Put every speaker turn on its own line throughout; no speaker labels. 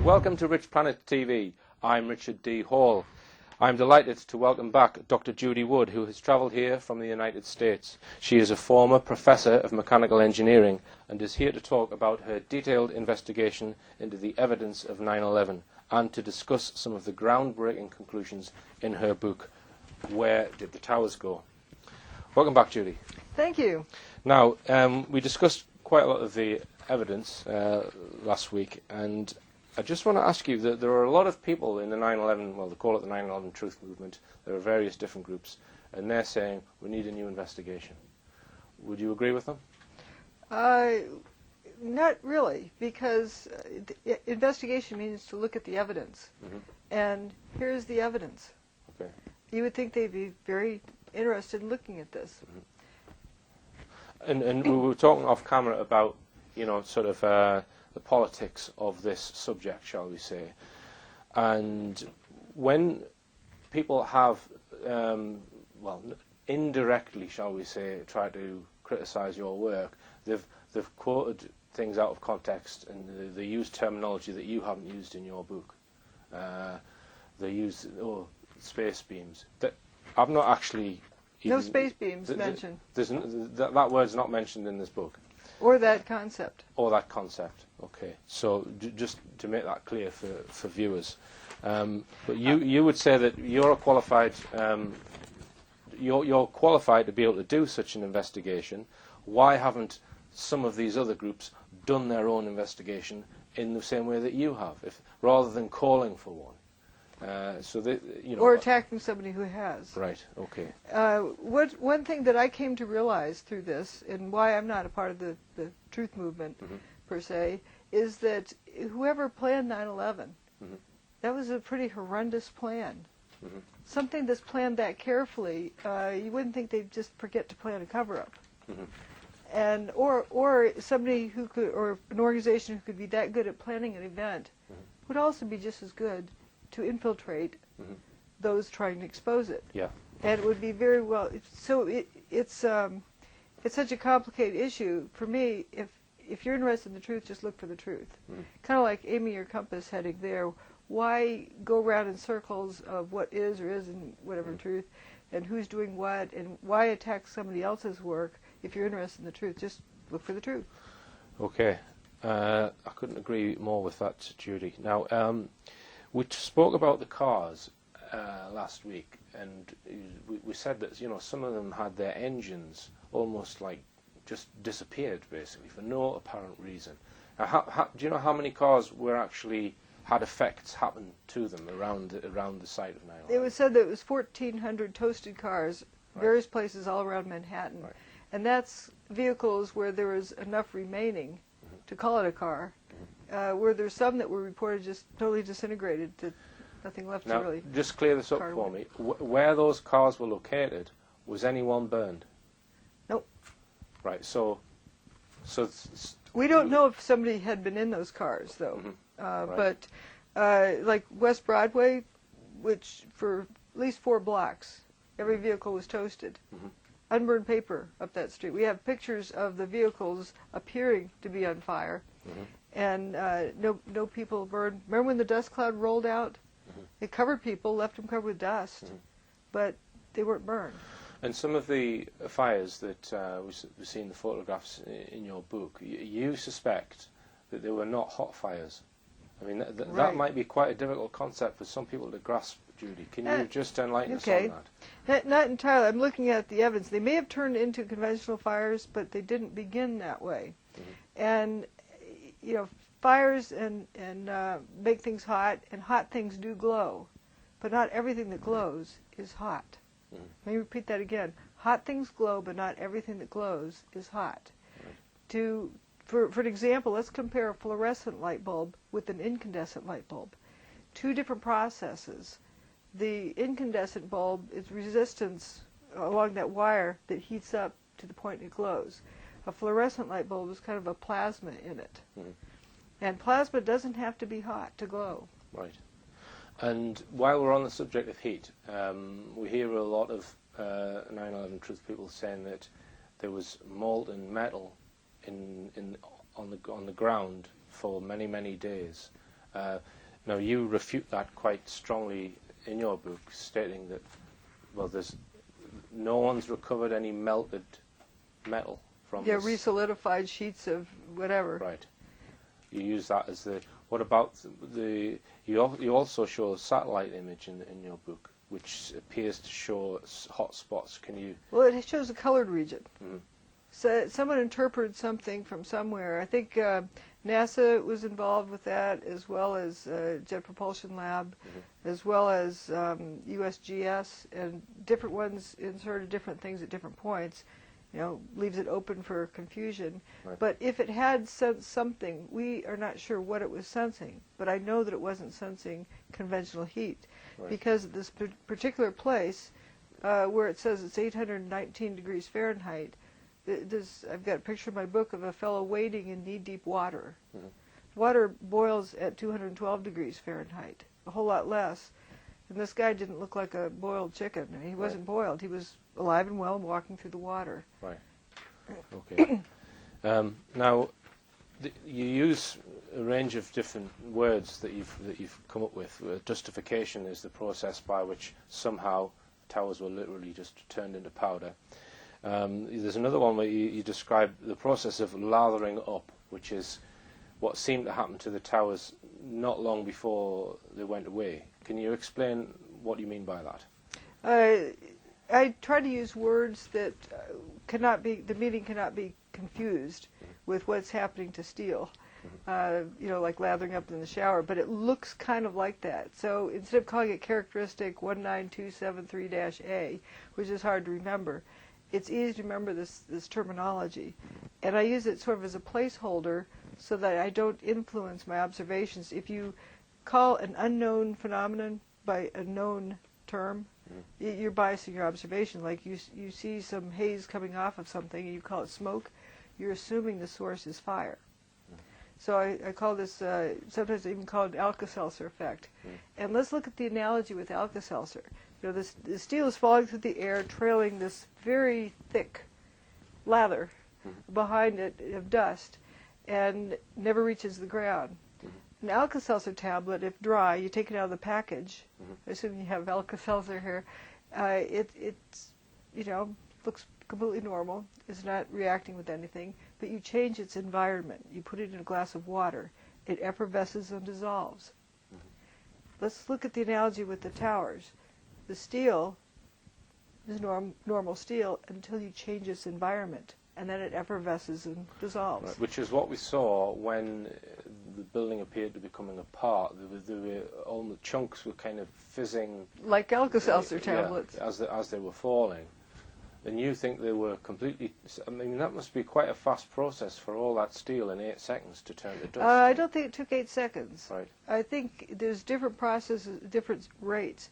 Welcome to Rich Planet TV. I'm Richard.D.Hall. I'm delighted to welcome back Dr. Judy Wood, who has travelled here from the United States. She is a former professor of mechanical engineering and is here to talk about her detailed investigation into the evidence of 9/11 and to discuss some of the groundbreaking conclusions in her book, Where Did the Towers Go? Welcome back, Judy.
Thank you.
Now, we discussed quite a lot of the evidence last week, and I just want to ask you that there are a lot of people in the 9/11, well, they call it the 9/11 Truth Movement. There are various different groups, and they're saying we need a new investigation. Would you agree with them?
Not really, because investigation means to look at the evidence.
Mm-hmm.
And here's the evidence.
Okay.
You would think they'd be very interested in looking at this.
Mm-hmm. And we were talking off camera about, sort of the politics of this subject, shall we say. And when people have, indirectly, shall we say, tried to criticize your work, they've quoted things out of context, and they use terminology that you haven't used in your book. They use space beams. I've not actually...
No space beams mentioned.
That word's not mentioned in this book.
Or that concept.
Or that concept. Okay. So just to make that clear for viewers, but you would say that you're qualified. You're qualified to be able to do such an investigation. Why haven't some of these other groups done their own investigation in the same way that you have, rather than calling for one? Or
attacking somebody who has.
Right. Okay.
One thing that I came to realize through this, and why I'm not a part of the truth movement per se, is that whoever planned 9/11, that was a pretty horrendous plan. Something that's planned that carefully, you wouldn't think they'd just forget to plan a cover-up. And or somebody who could, or an organization who could be that good at planning an event, would also be just as good to infiltrate those trying to expose it.
Yeah.
And it would be very well. So it's such a complicated issue. For me, if you're interested in the truth, just look for the truth. Kind of like aiming your compass heading there. Why go around in circles of what is or isn't whatever truth, and who's doing what, and why attack somebody else's work? If you're interested in the truth, just look for the truth. Okay.
I couldn't agree more with that, Judy. Now, we spoke about the cars last week, and we said that some of them had their engines almost like just disappeared, basically, for no apparent reason. Now, do you know how many cars were actually had effects happen to them around the site of 9/11?
It was said that it was 1,400 toasted cars, various places all around Manhattan, and that's vehicles where there was enough remaining to call it a car. Where there's some that were reported just totally disintegrated, to nothing left to really...
Now, just clear this up for me. Where those cars were located, was anyone burned?
Nope.
Right, so
we don't know if somebody had been in those cars, though. But like West Broadway, which for at least 4 blocks, every vehicle was toasted. Unburned paper up that street. We have pictures of the vehicles appearing to be on fire. And no people burned. Remember when the dust cloud rolled out? It covered people, left them covered with dust, but they weren't burned.
And some of the fires that we see in the photographs in your book, you suspect that they were not hot fires. I mean, that might be quite a difficult concept for some people to grasp, Judy. Can you just enlighten us on that?
Not entirely. I'm looking at the evidence. They may have turned into conventional fires, but they didn't begin that way. And fires and make things hot, and hot things do glow, but not everything that glows is hot. Let me repeat that again. Hot things glow, but not everything that glows is hot. For an example, let's compare a fluorescent light bulb with an incandescent light bulb. two different processes. The incandescent bulb is resistance along that wire that heats up to the point it glows. A fluorescent light bulb is kind of a plasma in it.
Mm.
And plasma doesn't have to be hot to glow.
Right. And while we're on the subject of heat, we hear a lot of 9/11 truth people saying that there was molten metal on the ground for many, many days. Now you refute that quite strongly in your book, stating that, well, no one's recovered any melted metal from this.
Resolidified sheets of whatever.
Right. You use that as the. What about you also show a satellite image in your book, which appears to show hot spots. Can you? Well,
it shows a colored region. Mm-hmm. So someone interpreted something from somewhere. I think NASA was involved with that, as well as Jet Propulsion Lab, mm-hmm. as well as USGS, and different ones inserted different things at different points. Leaves it open for confusion. Right. But if it had sensed something, we are not sure what it was sensing. But I know that it wasn't sensing conventional heat, right. Because at this particular place, where it says it's 819 degrees Fahrenheit, I've got a picture in my book of a fellow wading in knee-deep water. Mm-hmm. Water boils at 212 degrees Fahrenheit, a whole lot less. And this guy didn't look like a boiled chicken. I mean, he wasn't boiled. He was alive and well, walking through the water.
Right. Okay. Now, you use a range of different words that you've come up with. Justification is the process by which somehow towers were literally just turned into powder. There's another one where you describe the process of lathering up, which is what seemed to happen to the towers not long before they went away. Can you explain what you mean by that?
I try to use words that the meaning cannot be confused with what's happening to steel. Like lathering up in the shower, but it looks kind of like that. So instead of calling it characteristic 19273-A, which is hard to remember, it's easy to remember this terminology. And I use it sort of as a placeholder so that I don't influence my observations. If you call an unknown phenomenon by a known term, you're biasing your observation. Like you see some haze coming off of something and you call it smoke, you're assuming the source is fire. So I call this, sometimes I even call it Alka-Seltzer Effect. And let's look at the analogy with Alka-Seltzer. The steel is falling through the air, trailing this very thick lather behind it of dust, and never reaches the ground. An Alka-Seltzer tablet, if dry, you take it out of the package, assuming you have Alka-Seltzer here, it's looks completely normal, is not reacting with anything, but you change its environment. You put it in a glass of water. It effervesces and dissolves. Let's look at the analogy with the towers. The steel is normal steel until you change its environment, and then it effervesces and dissolves.
Right, which is what we saw when the building appeared to be coming apart. All the chunks were kind of fizzing.
Like Alka-Seltzer tablets.
Yeah, as they were falling. And you think they were completely... I mean, that must be quite a fast process for all that steel in 8 seconds to turn to dust.
I don't think it took 8 seconds.
Right.
I think there's different processes, different rates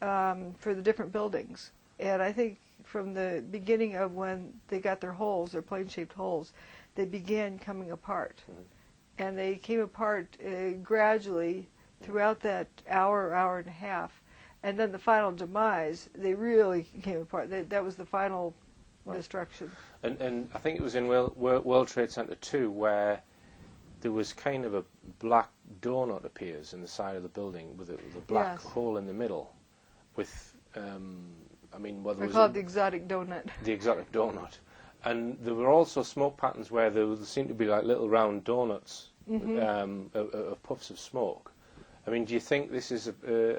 for the different buildings. And I think from the beginning of when they got their holes, their plane-shaped holes, they began coming apart. And they came apart gradually throughout that hour and a half. And then the final demise, they really came apart. That was the final destruction. And
I think it was in World Trade Center 2 where there was kind of a black donut appears in the side of the building with a black hole in the middle. With,
we call it the exotic donut.
The exotic donut. And there were also smoke patterns where there seemed to be like little round donuts of puffs of smoke. I mean, do you think this is a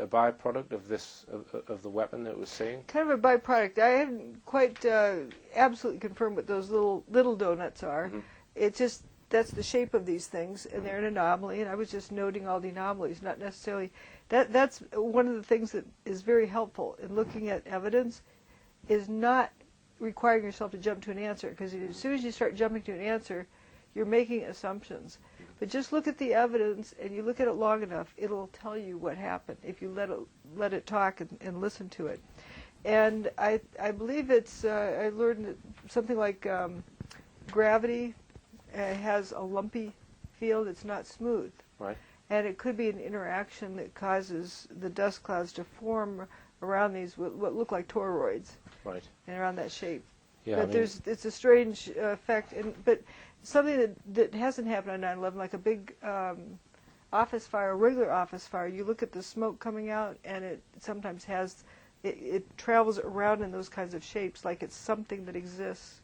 byproduct of the weapon that it was seeing?
Kind of a byproduct. I haven't quite absolutely confirmed what those little donuts are. It's just that's the shape of these things, and they're an anomaly. And I was just noting all the anomalies, not necessarily. That's one of the things that is very helpful in looking at evidence, is not requiring yourself to jump to an answer, because as soon as you start jumping to an answer, you're making assumptions. But just look at the evidence, and you look at it long enough, it'll tell you what happened if you let it talk and listen to it. And I believe it's, I learned that something like gravity has a lumpy field. It's not smooth.
Right.
And it could be an interaction that causes the dust clouds to form around these what look like toroids.
Right.
And around that shape.
Yeah,
But it's a strange effect. But something that hasn't happened on 9/11, like a big office fire, a regular office fire, you look at the smoke coming out, and it sometimes has, it travels around in those kinds of shapes, like it's something that exists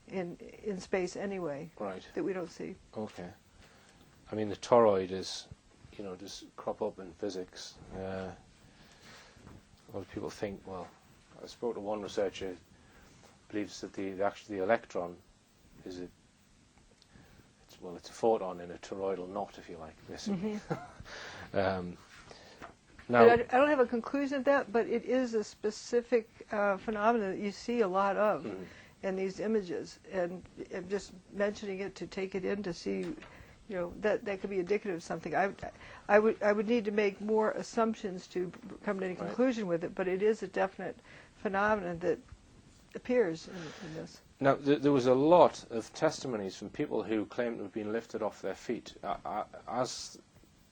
in space anyway.
Right.
That we don't see.
Okay. I mean, the toroid is, just crop up in physics. A lot of people think, well, I spoke to one researcher, believes that the electron is it's a photon in a toroidal knot, if you like, basically.
Mm-hmm.
Now,
But I don't have a conclusion of that, but it is a specific phenomenon that you see a lot of in these images, and I'm just mentioning it to take it in to see, that could be indicative of something. I would need to make more assumptions to come to any conclusion with it, but it is a definite phenomenon that appears in this.
Now, there was a lot of testimonies from people who claimed to have been lifted off their feet as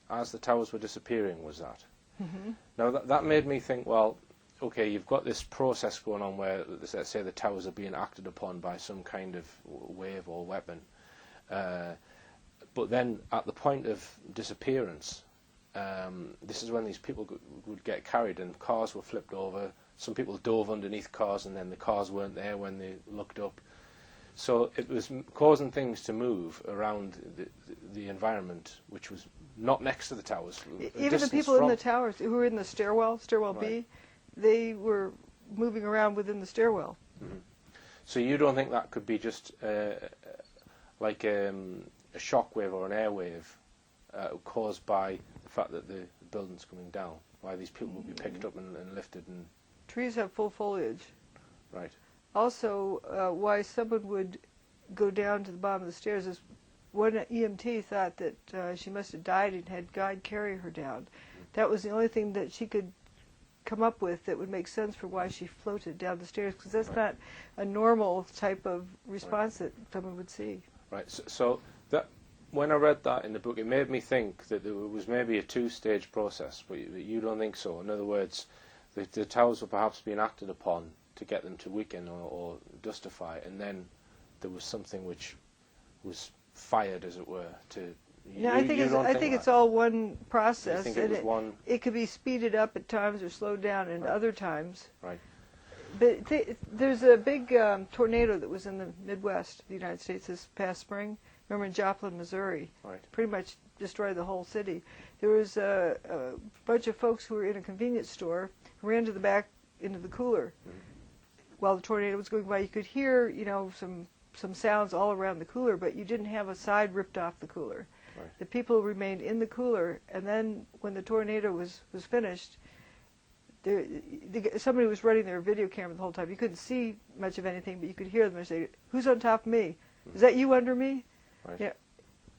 the towers were disappearing, was that?
Mm-hmm.
Now, that made me think, well, okay, you've got this process going on where, let's say, the towers are being acted upon by some kind of wave or weapon. But then, at the point of disappearance, this is when these people would get carried and cars were flipped over. Some people dove underneath cars, and then the cars weren't there when they looked up. So it was causing things to move around the environment, which was not next to the towers.
Even the people in the towers who were in the stairwell B, they were moving around within the stairwell.
Mm-hmm. So you don't think that could be just like a shock wave or an air wave caused by the fact that the building's coming down? Why these people will be picked up and lifted and...
Trees have full foliage.
Right.
Also, why someone would go down to the bottom of the stairs is one EMT thought that she must have died and had God carry her down. That was the only thing that she could come up with that would make sense for why she floated down the stairs, because that's not a normal type of response that someone would see.
Right. So that when I read that in the book, it made me think that there was maybe a two-stage process, but you don't think so. In other words, the towers were perhaps being acted upon to get them to weaken or dustify, and then there was something which was fired, as it were, to...
No, I think it's all one process.
You think it was one...
It could be speeded up at times or slowed down at other times.
Right.
But there's a big tornado that was in the Midwest of the United States this past spring. Remember in Joplin, Missouri?
Right.
Pretty much destroyed the whole city. There was a bunch of folks who were in a convenience store who ran to the back into the cooler while the tornado was going by. You could hear, some sounds all around the cooler, but you didn't have a side ripped off the cooler.
Right.
The people remained in the cooler, and then when the tornado was finished, somebody was running their video camera the whole time. You couldn't see much of anything, but you could hear them say, "Who's on top of me? Is that you under me?"
Right.
Yeah.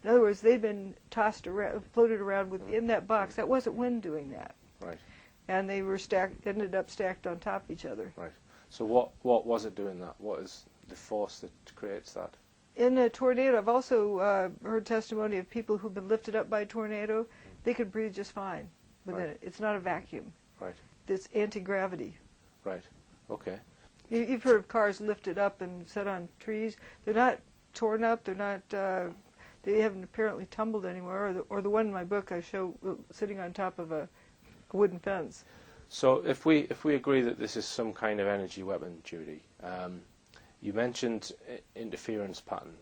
In other words, they'd been tossed around, floated around within that box. That wasn't wind doing that.
Right.
And they were ended up stacked on top of each other.
Right. So what was it doing that? What is the force that creates that?
In a tornado, I've also heard testimony of people who've been lifted up by a tornado. They could breathe just fine within it. It's not a vacuum.
Right.
It's anti-gravity.
Right. Okay.
You've heard of cars lifted up and set on trees. They're not torn up. They're not. They haven't apparently tumbled anywhere. Or the one in my book I show sitting on top of a wooden fence.
So if we agree that this is some kind of energy weapon, Judy, you mentioned interference pattern.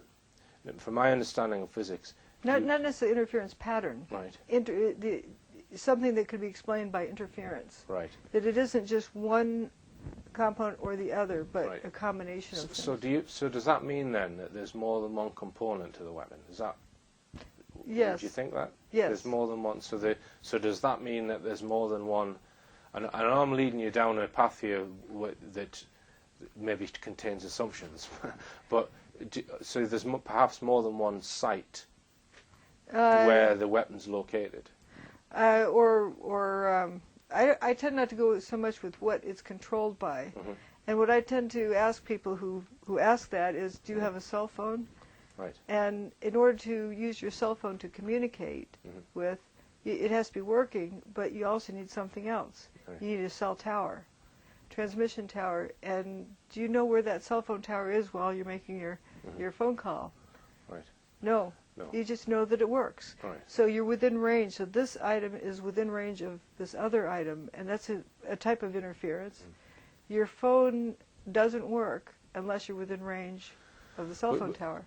From my understanding of physics,
not necessarily interference pattern.
Right.
Something that could be explained by interference.
Right.
That it isn't just one component or the other, but
Right.
a combination of things.
So does that mean then that there's more than one component to the weapon? Is that?
Yes.
Do you think that?
Yes.
There's more than one. So does that mean that there's more than one? And I'm leading you down a path here that maybe contains assumptions, but so there's perhaps more than one site where the weapon's located?
I tend not to go so much with what it's controlled by.
Mm-hmm.
And what I tend to ask people who ask that is, do you have a cell phone?
Right.
And in order to use your cell phone to communicate
Mm-hmm.
with, it has to be working, but you also need something else.
Right.
You need a cell tower, transmission tower. And do you know where that cell phone tower is while you're making your phone call?
Right.
No.
No.
You just know that it works.
Right.
So you're within range. So this item is within range of this other item, and that's a type of interference. Mm. Your phone doesn't work unless you're within range of the cell phone tower.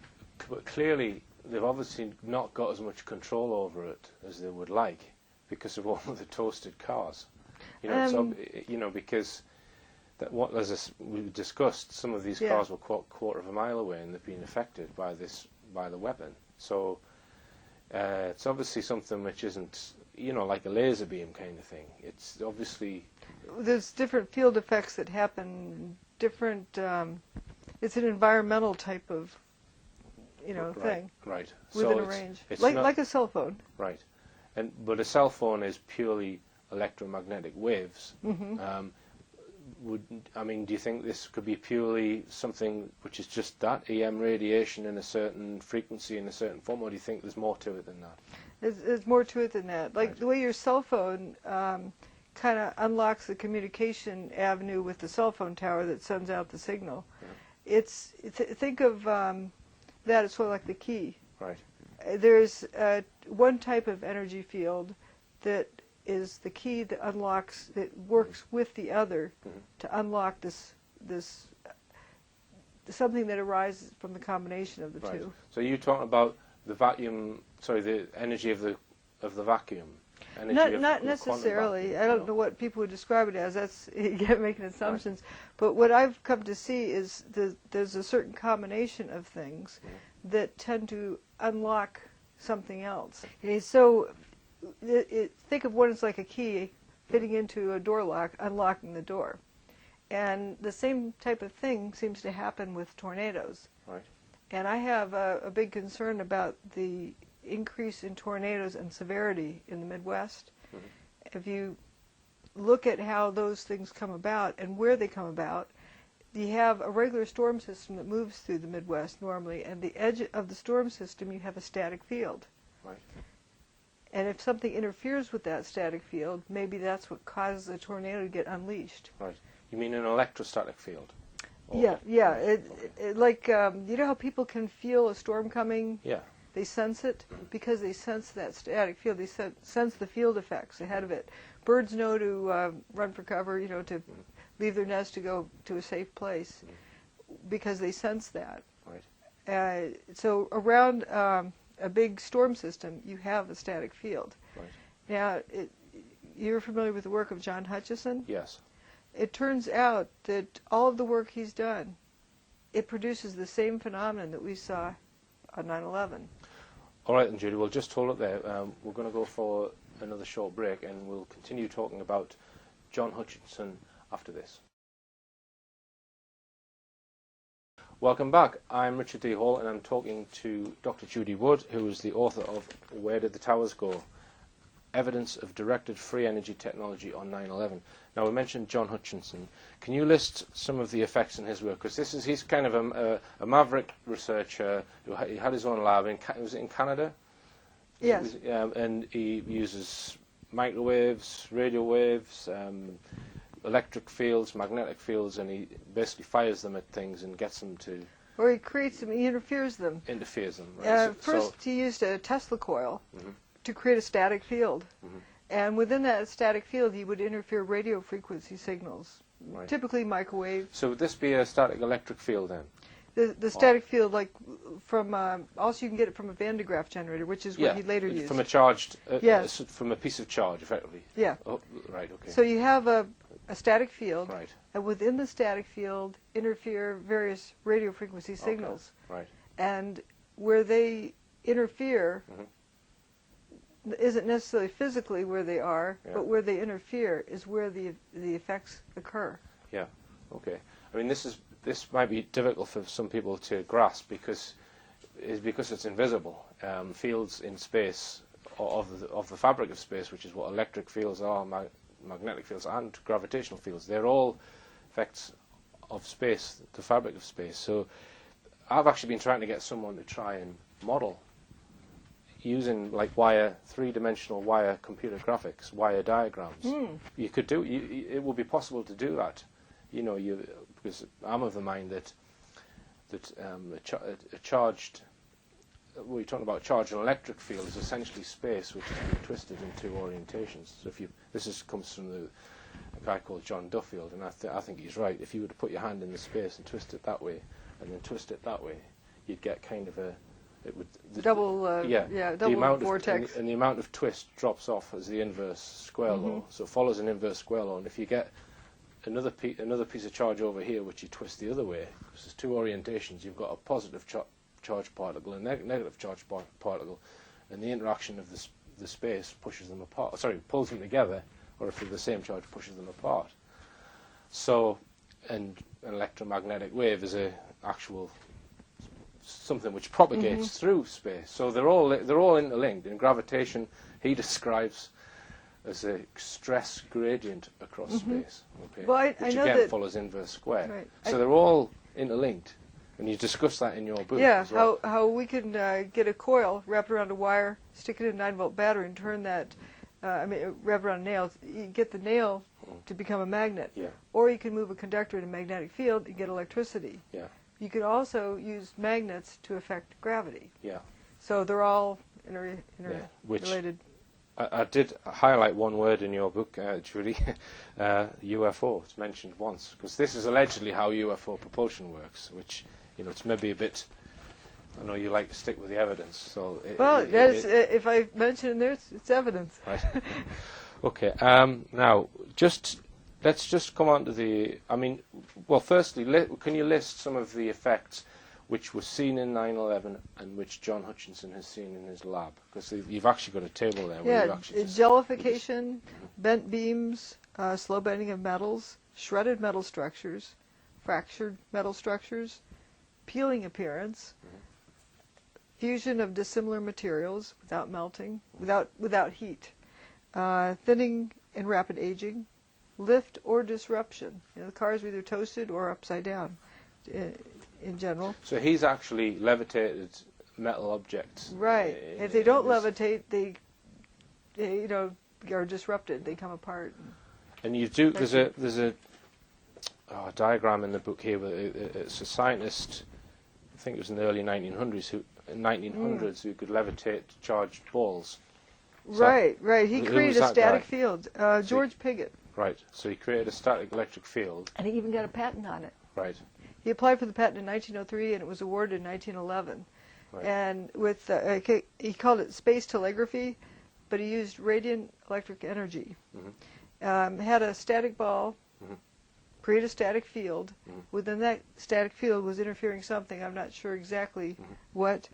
But clearly, they've obviously not got as much control over it as they would like because of all of the toasted cars. Because as we discussed, some of these cars were quarter of a mile away and they've been affected by the weapon. So it's obviously something which isn't, like a laser beam kind of thing. It's obviously...
There's different field effects that happen, different... it's an environmental type of, thing.
Right.
Within
so
a range.
It's
like a cell phone.
Right. But a cell phone is purely electromagnetic waves.
Mm-hmm.
Do you think this could be purely something which is just that, EM radiation in a certain frequency in a certain form, or do you think there's more to it than that?
There's more to it than that. Like the way your cell phone kind of unlocks the communication avenue with the cell phone tower that sends out the signal. Yeah. Think of that as sort of like the key.
Right.
There's one type of energy field that is the key that unlocks, that works with the other to unlock this something that arises from the combination of the two.
So you're talking about the energy of the vacuum.
Not necessarily. I don't know what people would describe it as. That's making assumptions. Right. But what I've come to see is there's a certain combination of things that tend to unlock something else. So think of one as like a key fitting into a door lock, unlocking the door. And the same type of thing seems to happen with tornadoes.
Right.
And I have a big concern about the increase in tornadoes and severity in the Midwest. Mm-hmm. If you look at how those things come about and where they come about, you have a regular storm system that moves through the Midwest normally, and the edge of the storm system you have a static field.
Right. And
if something interferes with that static field, maybe that's what causes a tornado to get unleashed.
Right. You mean an electrostatic field?
Yeah. Like, you know how people can feel a storm coming?
Yeah.
They sense it because they sense that static field. They sense the field effects ahead of it. Birds know to run for cover, to leave their nest to go to a safe place because they sense that.
Right.
So around a big storm system, you have a static field.
Right.
Now, you're familiar with the work of John Hutchinson?
Yes.
It turns out that all of the work he's done, it produces the same phenomenon that we saw on 9/11.
All right, then, Judy, we'll just hold it there. We're going to go for another short break, and we'll continue talking about John Hutchinson after this. Welcome back. I'm Richard.D.Hall, and I'm talking to Dr. Judy Wood, who is the author of Where Did the Towers Go? Evidence of Directed Free Energy Technology on 9/11. Now, we mentioned John Hutchinson. Can you list some of the effects in his work? Because he's kind of a maverick researcher who had his own lab. Was it in Canada?
Yes.
And he uses microwaves, radio waves, electric fields, magnetic fields, and he basically fires them at things and gets them to...
Or he creates them, he interferes them.
Right.
First, he used a Tesla coil to create a static field. And within that static field, he would interfere radio frequency signals, typically microwave.
So would this be a static electric field then?
The static field, like from, also you can get it from a Van de Graaff generator, which is what he later used.
From a charged,
yes.
From a piece of charge, effectively.
Yeah.
Oh, right, okay.
So you have a static field,
right.
And within the static field interfere various radio frequency signals.
Okay. Right.
And where they interfere isn't necessarily physically where they are, but where they interfere is where the effects occur.
Yeah, okay. I mean, this might be difficult for some people to grasp because is because it's invisible. Fields in space, of the fabric of space, which is what electric fields are, magnetic fields and gravitational fields, they're all effects of space, the fabric of space. So I've actually been trying to get someone to try and model using like three-dimensional wire computer graphics, wire diagrams. You could do it would be possible to do that, because I'm of the mind that a charged, we're talking about charged and electric field is essentially space which has been twisted in two orientations. So comes from a guy called John Duffield, and I think he's right. If you were to put your hand in the space and twist it that way, and then twist it that way, you'd get kind of
double vortex.
And the amount of twist drops off as the inverse square law. So it follows an inverse square law. And if you get another piece of charge over here, which you twist the other way, because there's two orientations, you've got a positive charge particle and negative charge particle, and the interaction of the space pushes them apart. Pulls them together, or if they're the same charge, pushes them apart. So, and an electromagnetic wave is something which propagates through space. So they're all interlinked. In gravitation, he describes as a stress gradient across space, okay,
well,
which
I know
again
that
follows inverse square.
Right.
So they're all interlinked, and you discuss that in your book.
Yeah,
as well.
how we can get a coil, wrap it around a wire, stick it in a 9-volt battery, and turn that. Wrap it around a nail. You get the nail to become a magnet, or you can move a conductor in a magnetic field and get electricity.
Yeah.
You could also use magnets to affect gravity.
Yeah.
So they're all interrelated.
I did highlight one word in your book, Judy, UFO. It's mentioned once, because this is allegedly how UFO propulsion works, which, it's maybe a bit, I know you like to stick with the evidence. So
if I mention it there, it's evidence.
Right. Okay. Now, let's just come on to firstly, can you list some of the effects which were seen in 9/11 and which John Hutchinson has seen in his lab? Because you've actually got a table there. Where you've actually
jellification, bent beams, slow bending of metals, shredded metal structures, fractured metal structures, peeling appearance, fusion of dissimilar materials without melting, without heat, thinning and rapid aging, lift or disruption. The cars were either toasted or upside down. In general.
So he's actually levitated metal objects.
Right. If they don't levitate, they are disrupted. They come apart. And you do.
There's a diagram in the book here. Where it's a scientist. I think it was in the early 1900s who could levitate charged balls.
Right. He created a static field. George Pigott.
Right. So he created a static electric field.
And he even got a patent on it.
Right.
He applied for the patent in 1903, and it was awarded in 1911.
Right.
And with he called it space telegraphy, but he used radiant electric energy. Had a static ball, create a static field. Within that static field was interfering something. I'm not sure exactly what,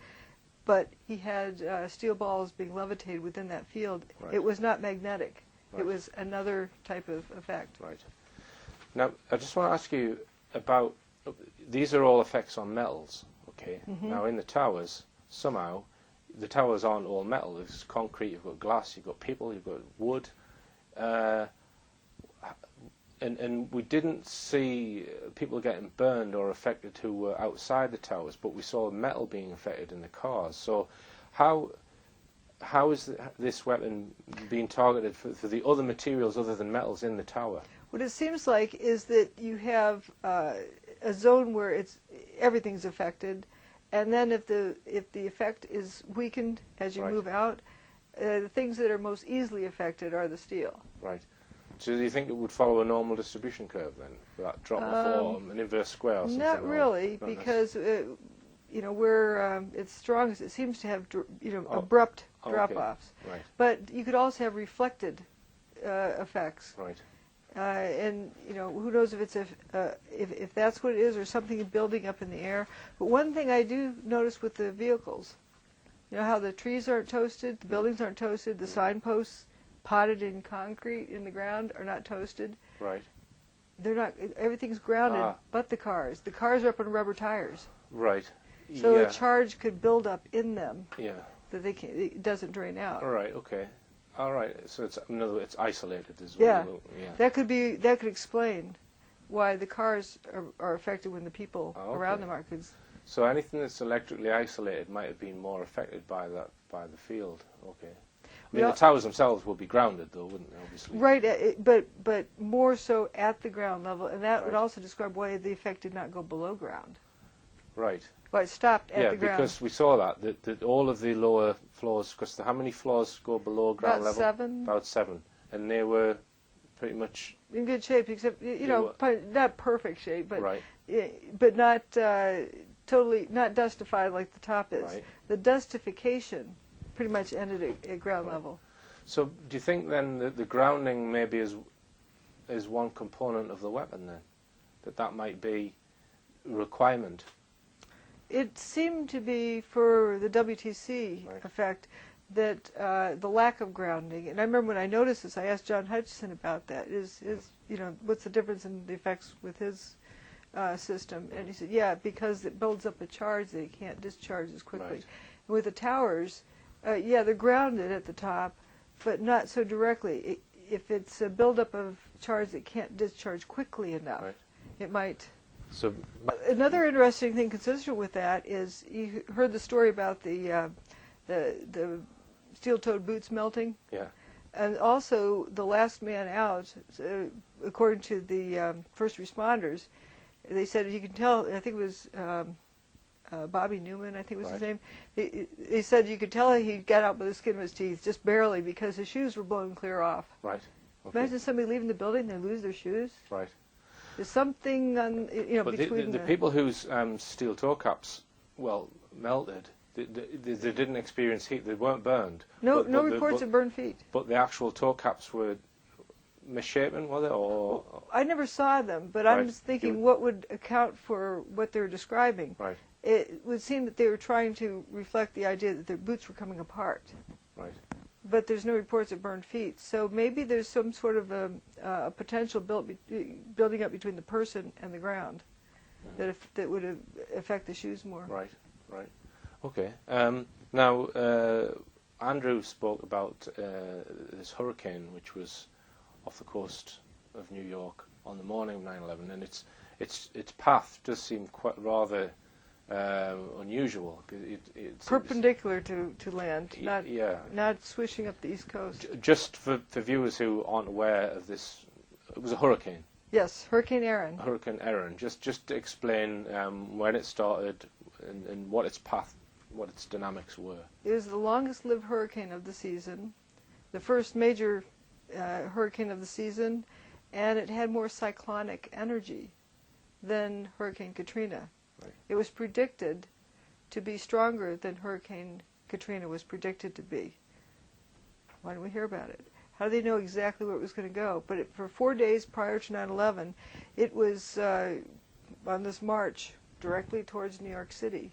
but he had steel balls being levitated within that field.
Right.
It was not magnetic.
Right.
It was another type of effect.
Right. Now, I just want to ask you about. These are all effects on metals, okay? Now, in the towers, somehow, the towers aren't all metal. There's concrete, you've got glass, you've got people, you've got wood. And we didn't see people getting burned or affected who were outside the towers, but we saw metal being affected in the cars. So how is this weapon being targeted for the other materials other than metals in the tower?
What it seems like is that you have a zone where everything's affected, and then if the effect is weakened as you move out, the things that are most easily affected are the steel.
Right. So do you think it would follow a normal distribution curve then, that drop off or an inverse square or something?
Not really, because where it's strongest, it seems to have abrupt drop-offs.
Right.
But you could also have reflected effects.
Right.
And who knows if it's if that's what it is or something building up in the air. But one thing I do notice with the vehicles, how the trees aren't toasted, the buildings aren't toasted, the signposts potted in concrete in the ground are not toasted.
Right.
They're not. Everything's grounded, but the cars. The cars are up on rubber tires.
Right.
So
Yeah.
a charge could build up in them
Yeah.
that it doesn't drain out.
All right. Okay. All right. So it's, in other words, it's isolated as
Yeah.
well. Yeah.
That could explain why the cars are affected when the people around them are.
So anything that's electrically isolated might have been more affected by the field. Okay. I mean, the towers themselves will be grounded, though, wouldn't they? Obviously.
Right, but more so at the ground level, and that would also describe why the effect did not go below ground.
Right.
Why it stopped at the ground.
Yeah, because we saw that all of the lower floors, because how many floors go below ground level? About 7. And they were pretty much
in good shape, except not perfect shape, but
right.
But not totally not dustified like the top is.
Right.
The dustification pretty much ended at ground level.
So do you think then that the grounding maybe is one component of the weapon then? That might be a requirement?
It seemed to be for the WTC effect that the lack of grounding, and I remember when I noticed this, I asked John Hutchinson about that. What's the difference in the effects with his system? And he said, yeah, because it builds up a charge that it can't discharge as quickly.
Right.
With the towers, they're grounded at the top, but not so directly. If it's a buildup of charge that can't discharge quickly enough, it might.
So
another interesting thing consistent with that is you heard the story about the steel-toed boots melting.
Yeah.
And also the last man out, according to the first responders, they said you can tell. I think it was Bobby Newman. I think was his name. They said you could tell he got out with the skin of his teeth, just barely, because his shoes were blown clear off.
Right. Okay.
Imagine somebody leaving the building, they lose their shoes.
Right.
There's something on,
but
between
the people whose steel toe caps, melted, they didn't experience heat. They weren't burned.
No reports of burned feet.
But the actual toe caps were misshapen, were they? Or
I never saw them, but I'm just thinking what would account for what they're describing.
Right.
It would seem that they were trying to reflect the idea that their boots were coming apart.
Right.
But there's no reports of burned feet. So maybe there's some sort of a potential building up between the person and the ground that would affect the shoes more.
Right. Right. Okay. Now, Andrew spoke about this hurricane which was off the coast of New York on the morning of 9/11, and its path does seem quite rather unusual. It's
perpendicular to land, not swishing up the East Coast.
Just for viewers who aren't aware of this, it was a hurricane.
Yes, Hurricane Aaron.
Hurricane Aaron. Just to explain when it started and what its path, what its dynamics were.
It was the longest-lived hurricane of the season, the first major hurricane of the season, and it had more cyclonic energy than Hurricane Katrina.
Right.
It was predicted to be stronger than Hurricane Katrina was predicted to be. Why don't we hear about it? How do they know exactly where it was going to go? But for 4 days prior to 9/11, it was on this march directly towards New York City.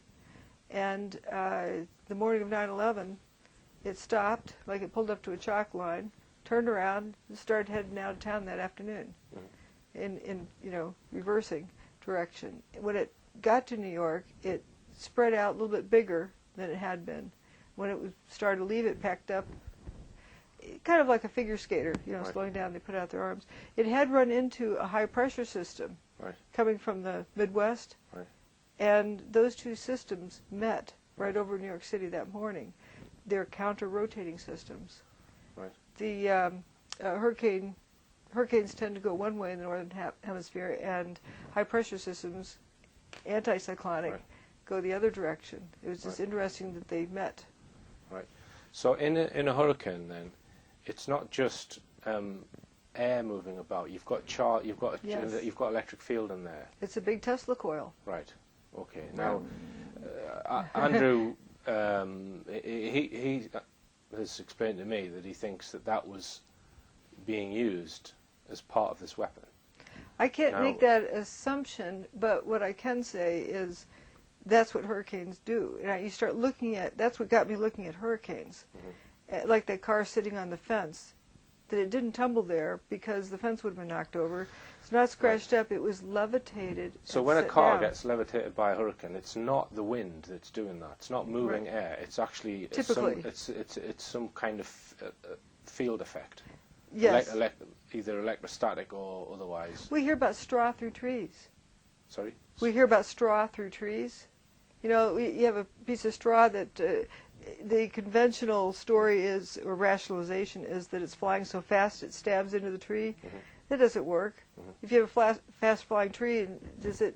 And the morning of 9/11, it stopped, like it pulled up to a chalk line, turned around, and started heading out of town that afternoon, in reversing direction. When it got to New York, it spread out a little bit bigger than it had been. When it started to leave, it packed up, kind of like a figure skater, slowing down. They put out their arms. It had run into a high pressure system coming from the Midwest, and those two systems met right over New York City that morning. They're counter-rotating systems.
Right.
The hurricanes tend to go one way in the northern hemisphere, and high pressure systems, anticyclonic, go the other direction. It was just interesting that they met.
Right. So in a hurricane, then, it's not just air moving about. You've got electric field in there.
It's a big Tesla coil.
Right. Okay. Now, Andrew, he has explained to me that he thinks that was being used as part of this weapon.
I can't make that assumption, but what I can say is that's what hurricanes do. You start looking at, that's what got me looking at hurricanes. Like that car sitting on the fence. that it didn't tumble there because the fence would have been knocked over. It's not scratched up. It was levitated.
So
and
when a
set
car
down.
gets levitated by a hurricane, it's not the wind that's doing that. It's not moving air. It's actually
Typically.
it's some kind of field effect.
Yes.
Either electrostatic or otherwise.
We hear about straw through trees.
Sorry?
We hear about straw through trees. You know, you have a piece of straw that the conventional story is, or rationalization is, that it's flying so fast it stabs into the tree.
Mm-hmm.
That doesn't work.
Mm-hmm.
If you have a fast-flying tree, does it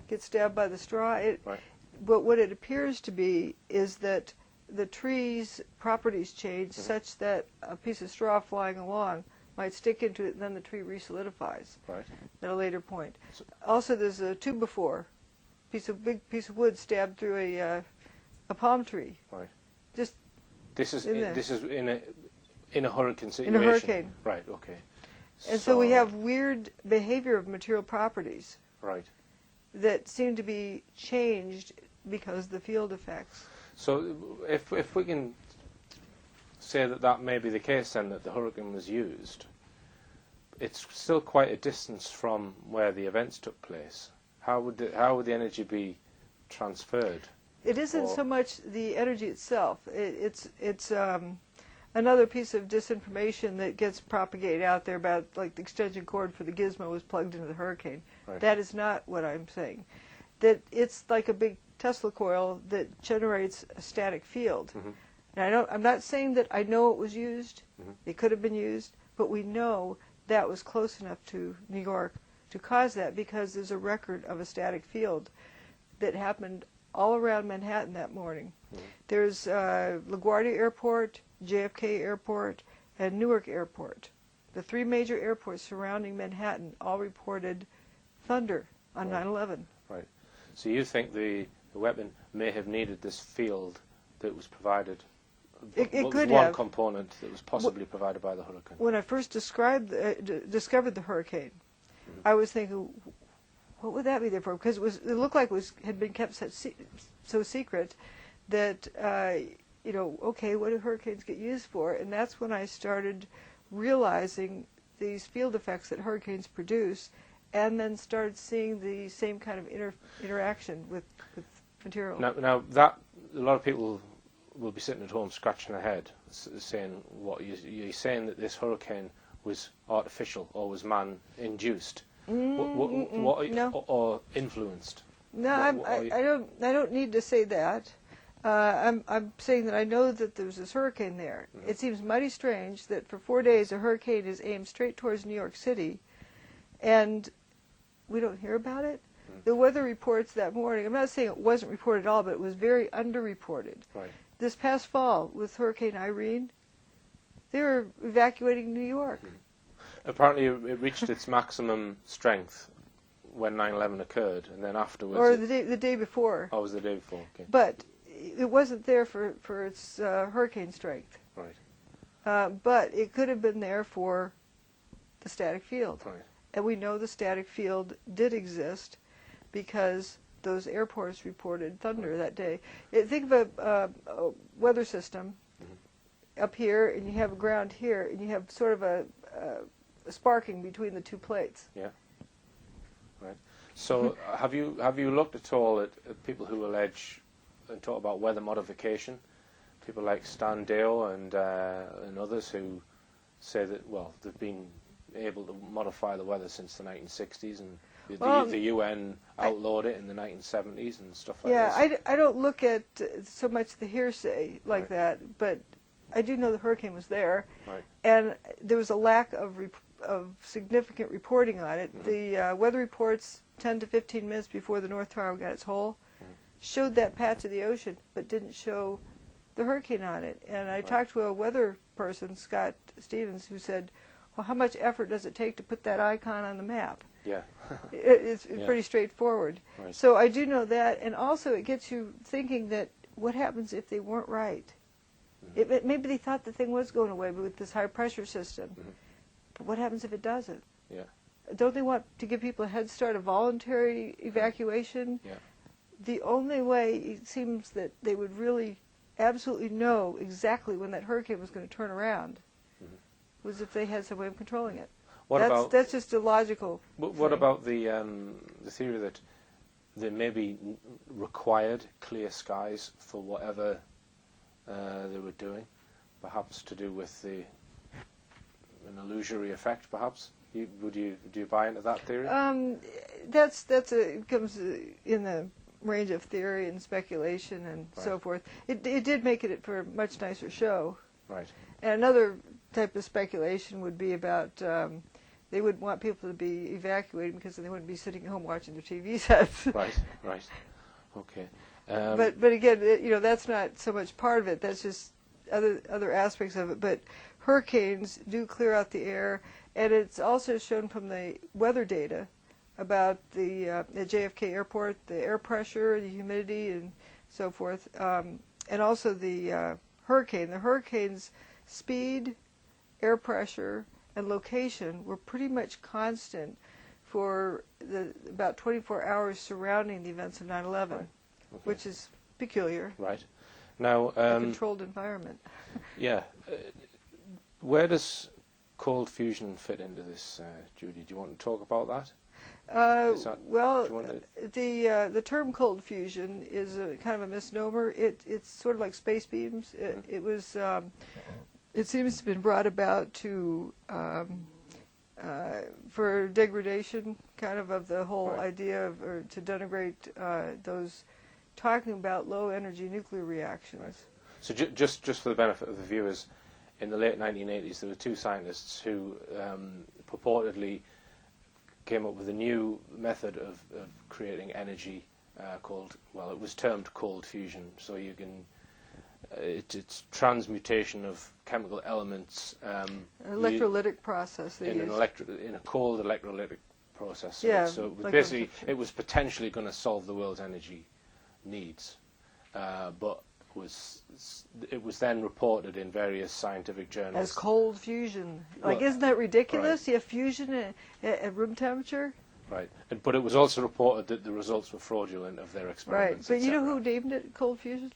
get stabbed by the straw?
Right.
But what it appears to be is that the tree's properties change such that a piece of straw flying along might stick into it, and then the tree resolidifies at a later point.
So,
Also, there's a 2x4 big piece of wood stabbed through a palm tree.
Right.
Just
this is in a hurricane situation.
in a hurricane.
Right. Okay.
And so we have weird behavior of material properties.
Right.
That seem to be changed because of the field effects.
So if we can say that may be the case, then that the hurricane was used, it's still quite a distance from where the events took place. How would the energy be transferred?
It isn't so much the energy itself. It's another piece of disinformation that gets propagated out there about, like, the extension cord for the gizmo was plugged into the hurricane.
Right.
That is not what I'm saying. That it's like a big Tesla coil that generates a static field.
Mm-hmm.
And I'm not saying that I know it was used.
Mm-hmm.
It could have been used, but we know that was close enough to New York to cause that, because there's a record of a static field that happened all around Manhattan that morning. Mm-hmm. There's LaGuardia Airport, JFK Airport, and Newark Airport. The three major airports surrounding Manhattan all reported thunder on 9/11.
Right. So you think the weapon may have needed this field that was provided?
It could
one
have.
Component that was possibly provided by the hurricane.
When I first discovered the hurricane, I was thinking, what would that be there for? Because it looked like it had been kept so secret that, okay, what do hurricanes get used for? And that's when I started realizing these field effects that hurricanes produce, and then started seeing the same kind of interaction with material.
Now that a lot of people will be sitting at home scratching their head, saying, "What you're saying that this hurricane was artificial or was man-induced,
no.
or influenced?"
No, I don't need to say that. I'm saying that I know that there's this hurricane there. Mm-hmm. It seems mighty strange that for 4 days a hurricane is aimed straight towards New York City, and we don't hear about it. Mm-hmm. The weather reports that morning, I'm not saying it wasn't reported at all, but it was very underreported.
Right.
This past fall with Hurricane Irene, they were evacuating New York.
Mm-hmm. Apparently it reached its maximum strength when 9/11 occurred, and then afterwards...
Or the day before.
Oh, it was the day before, okay.
But it wasn't there for its hurricane strength.
Right.
But it could have been there for the static field.
Right.
And we know the static field did exist because those airports reported thunder that day. Think of a weather system up here, and you have a ground here, and you have sort of a sparking between the two plates.
Yeah. Right. So have you looked at all at people who allege and talk about weather modification? People like Stan Deo and others who say that, well, they've been able to modify the weather since the 1960s, and the UN outlawed it in the 1970s and stuff like that.
Yeah, I don't look at so much the hearsay like that, but I do know the hurricane was there, and there was a lack of significant reporting on it. Mm-hmm. The weather reports 10 to 15 minutes before the North Tower got its hole showed that patch of the ocean, but didn't show the hurricane on it. And I talked to a weather person, Scott Stevens, who said, well, how much effort does it take to put that icon on the map?
Yeah.
It's pretty straightforward.
Right.
So I do know that, and also it gets you thinking that what happens if they weren't right? Mm-hmm. Maybe they thought the thing was going away with this high-pressure system, but what happens if it doesn't?
Yeah.
Don't they want to give people a head start, a voluntary evacuation?
Yeah.
The only way it seems that they would really absolutely know exactly when that hurricane was going to turn around was if they had some way of controlling it. That's just a logical
What
thing.
about the theory that there may be required clear skies for whatever they were doing, perhaps to do with an illusory effect, perhaps? Do you buy into that theory?
It comes in the range of theory and speculation and so forth. It did make it for a much nicer show.
Right.
And another type of speculation would be about they would want people to be evacuated because they wouldn't be sitting at home watching their TV sets.
Right. Okay.
But again, that's not so much part of it. That's just other aspects of it. But hurricanes do clear out the air, and it's also shown from the weather data about the at JFK Airport, the air pressure, the humidity, and so forth, and also the hurricane. The hurricane's speed, air pressure, and location were pretty much constant for about 24 hours surrounding the events of 9/11,
right. Okay.
which is peculiar.
Right. Now,
A controlled environment.
Yeah. Where does cold fusion fit into this, Judy? Do you want to talk about that?
The term cold fusion is a kind of a misnomer. It's sort of like space beams. It seems to have been brought about to for degradation, kind of the whole idea of, or to denigrate those talking about low energy nuclear reactions.
Right. So just for the benefit of the viewers, in the late 1980s, there were two scientists who purportedly came up with a new method of creating energy called, well, it was termed cold fusion. So you can, it's transmutation of chemical elements.
Electrolytic process.
In a cold electrolytic process. So,
Yeah.
So basically, it was potentially going to solve the world's energy needs, but it was then reported in various scientific journals
as cold fusion. Like,
well,
isn't that ridiculous?
right.
You have fusion at room temperature?
Right. But it was also reported that the results were fraudulent of their experiments.
Right. But you know who named it cold fusion?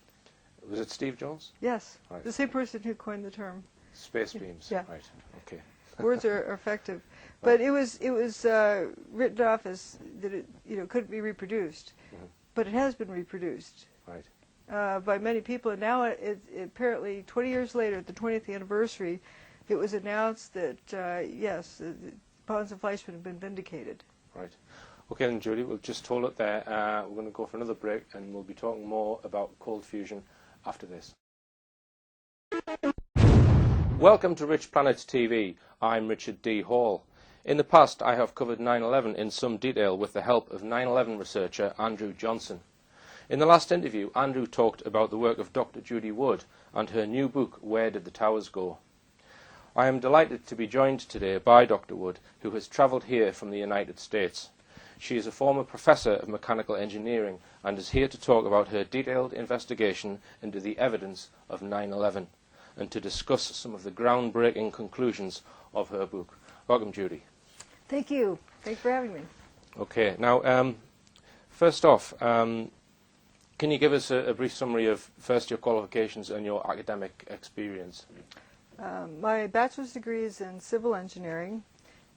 Was it Steve Jones?
Yes.
Right.
The same person who coined the term.
Space beams.
Yeah.
Right. Okay.
Words are effective. But it was written off as that it couldn't be reproduced.
Mm-hmm.
But it has been reproduced.
Right.
By many people, and now apparently 20 years later, at the 20th anniversary, it was announced that yes, Pons and Fleischmann have been vindicated.
Right. Okay then, Judy, we'll just hold it there. We're going to go for another break, and we'll be talking more about cold fusion after this. Welcome to Rich Planet TV. I'm Richard.D.Hall. In the past, I have covered 9/11 in some detail with the help of 9/11 researcher Andrew Johnson. In the last interview, Andrew talked about the work of Dr. Judy Wood and her new book, Where Did the Towers Go? I am delighted to be joined today by Dr. Wood, who has travelled here from the United States. She is a former professor of mechanical engineering and is here to talk about her detailed investigation into the evidence of 9/11 and to discuss some of the groundbreaking conclusions of her book. Welcome, Judy.
Thank you. Thanks for having me.
Okay. Now, first off, can you give us a brief summary of first your qualifications and your academic experience?
My bachelor's degree is in civil engineering,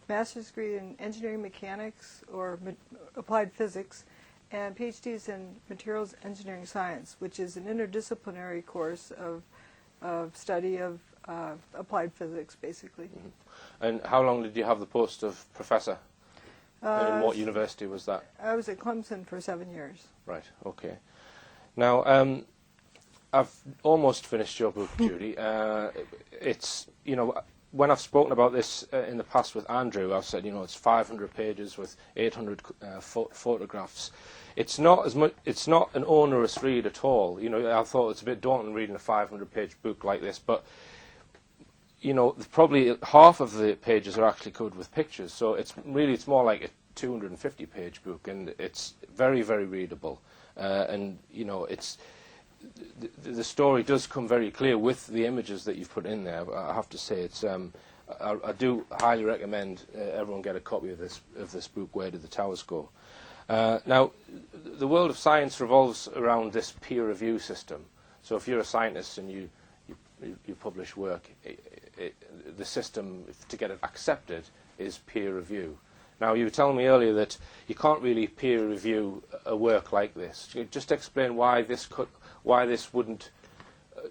master's degree in engineering mechanics or applied physics, and PhDs in materials engineering science, which is an interdisciplinary course of study of applied physics, basically.
Mm-hmm. And how long did you have the post of professor? And in what university was that?
I was at Clemson for 7 years.
Right, okay. Now, I've almost finished your book, Judy. It's, when I've spoken about this in the past with Andrew, I've said, it's 500 pages with 800 photographs. It's not as much. It's not an onerous read at all. I thought it's a bit daunting reading a 500-page book like this, but probably half of the pages are actually covered with pictures. So it's more like a 250-page book, and it's very, very readable. It's the story does come very clear with the images that you've put in there. I have to say, it's I do highly recommend everyone get a copy of this book. Where Did the Towers Go? Now, the world of science revolves around this peer review system. So if you're a scientist and you publish work, the system to get it accepted is peer review. Now, you were telling me earlier that you can't really peer review a work like this. Just explain why this wouldn't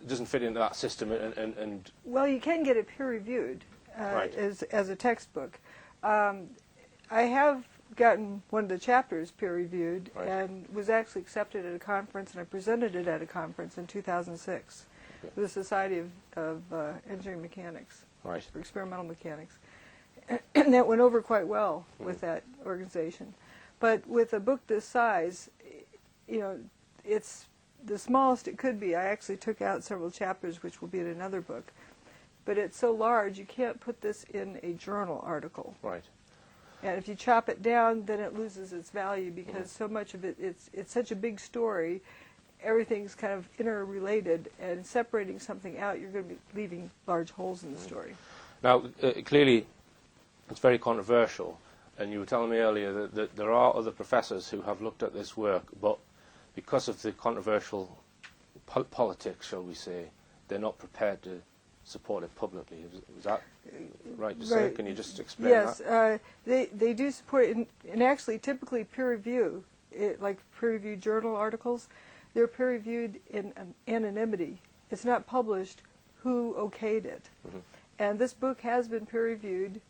doesn't fit into that system and
Well, you can get it peer reviewed
Right.
as a textbook. I have gotten one of the chapters peer reviewed
Right.
and was actually accepted at a conference, and I presented it at a conference in 2006
Okay.
with the Society of Engineering Mechanics,
right.
for experimental mechanics. And that went over quite well with that organization. But with a book this size, you know, it's the smallest it could be. I actually took out several chapters, which will be in another book. But it's so large, you can't put this in a journal article.
Right.
And if you chop it down, then it loses its value because so much of it, it's such a big story, everything's kind of interrelated, and separating something out, you're going to be leaving large holes in the story.
Now, clearly, it's very controversial, and you were telling me earlier that there are other professors who have looked at this work, but because of the controversial politics, shall we say, they're not prepared to support it publicly. Is that right to say?
Right.
Can you just explain that?
Yes, they do support it, and actually typically peer review, like peer reviewed journal articles, they're peer reviewed in anonymity. It's not published who okayed it.
Mm-hmm.
And this book has been peer reviewed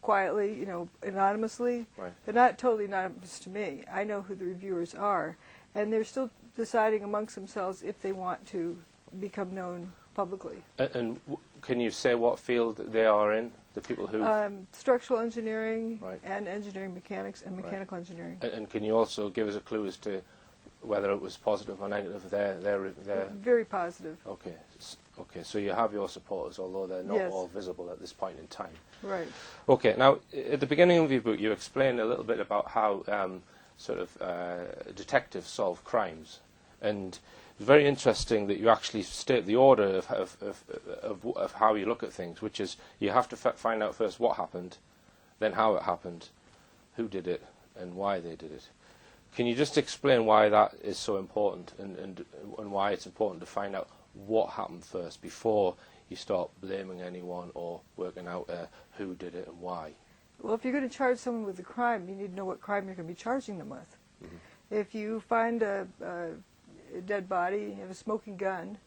quietly, you know, anonymously.
Right.
They're not totally anonymous to me. I know who the reviewers are, and they're still deciding amongst themselves if they want to become known publicly.
And can you say what field they are in, the people who...
Structural engineering
Right.
and engineering mechanics and mechanical engineering.
And can you also give us a clue as to whether it was positive or negative? Their
Very positive.
Okay. Okay, so you have your supporters, although they're not
Yes.
all visible at this point in time.
Right.
Okay, now, at the beginning of your book, you explain a little bit about how detectives solve crimes. And it's very interesting that you actually state the order of how you look at things, which is you have to find out first what happened, then how it happened, who did it, and why they did it. Can you just explain why that is so important and why it's important to find out what happened first before you start blaming anyone or working out who did it and why?
Well, if you're going to charge someone with a crime, you need to know what crime you're going to be charging them with. Mm-hmm. If you find a dead body, you have a smoking gun,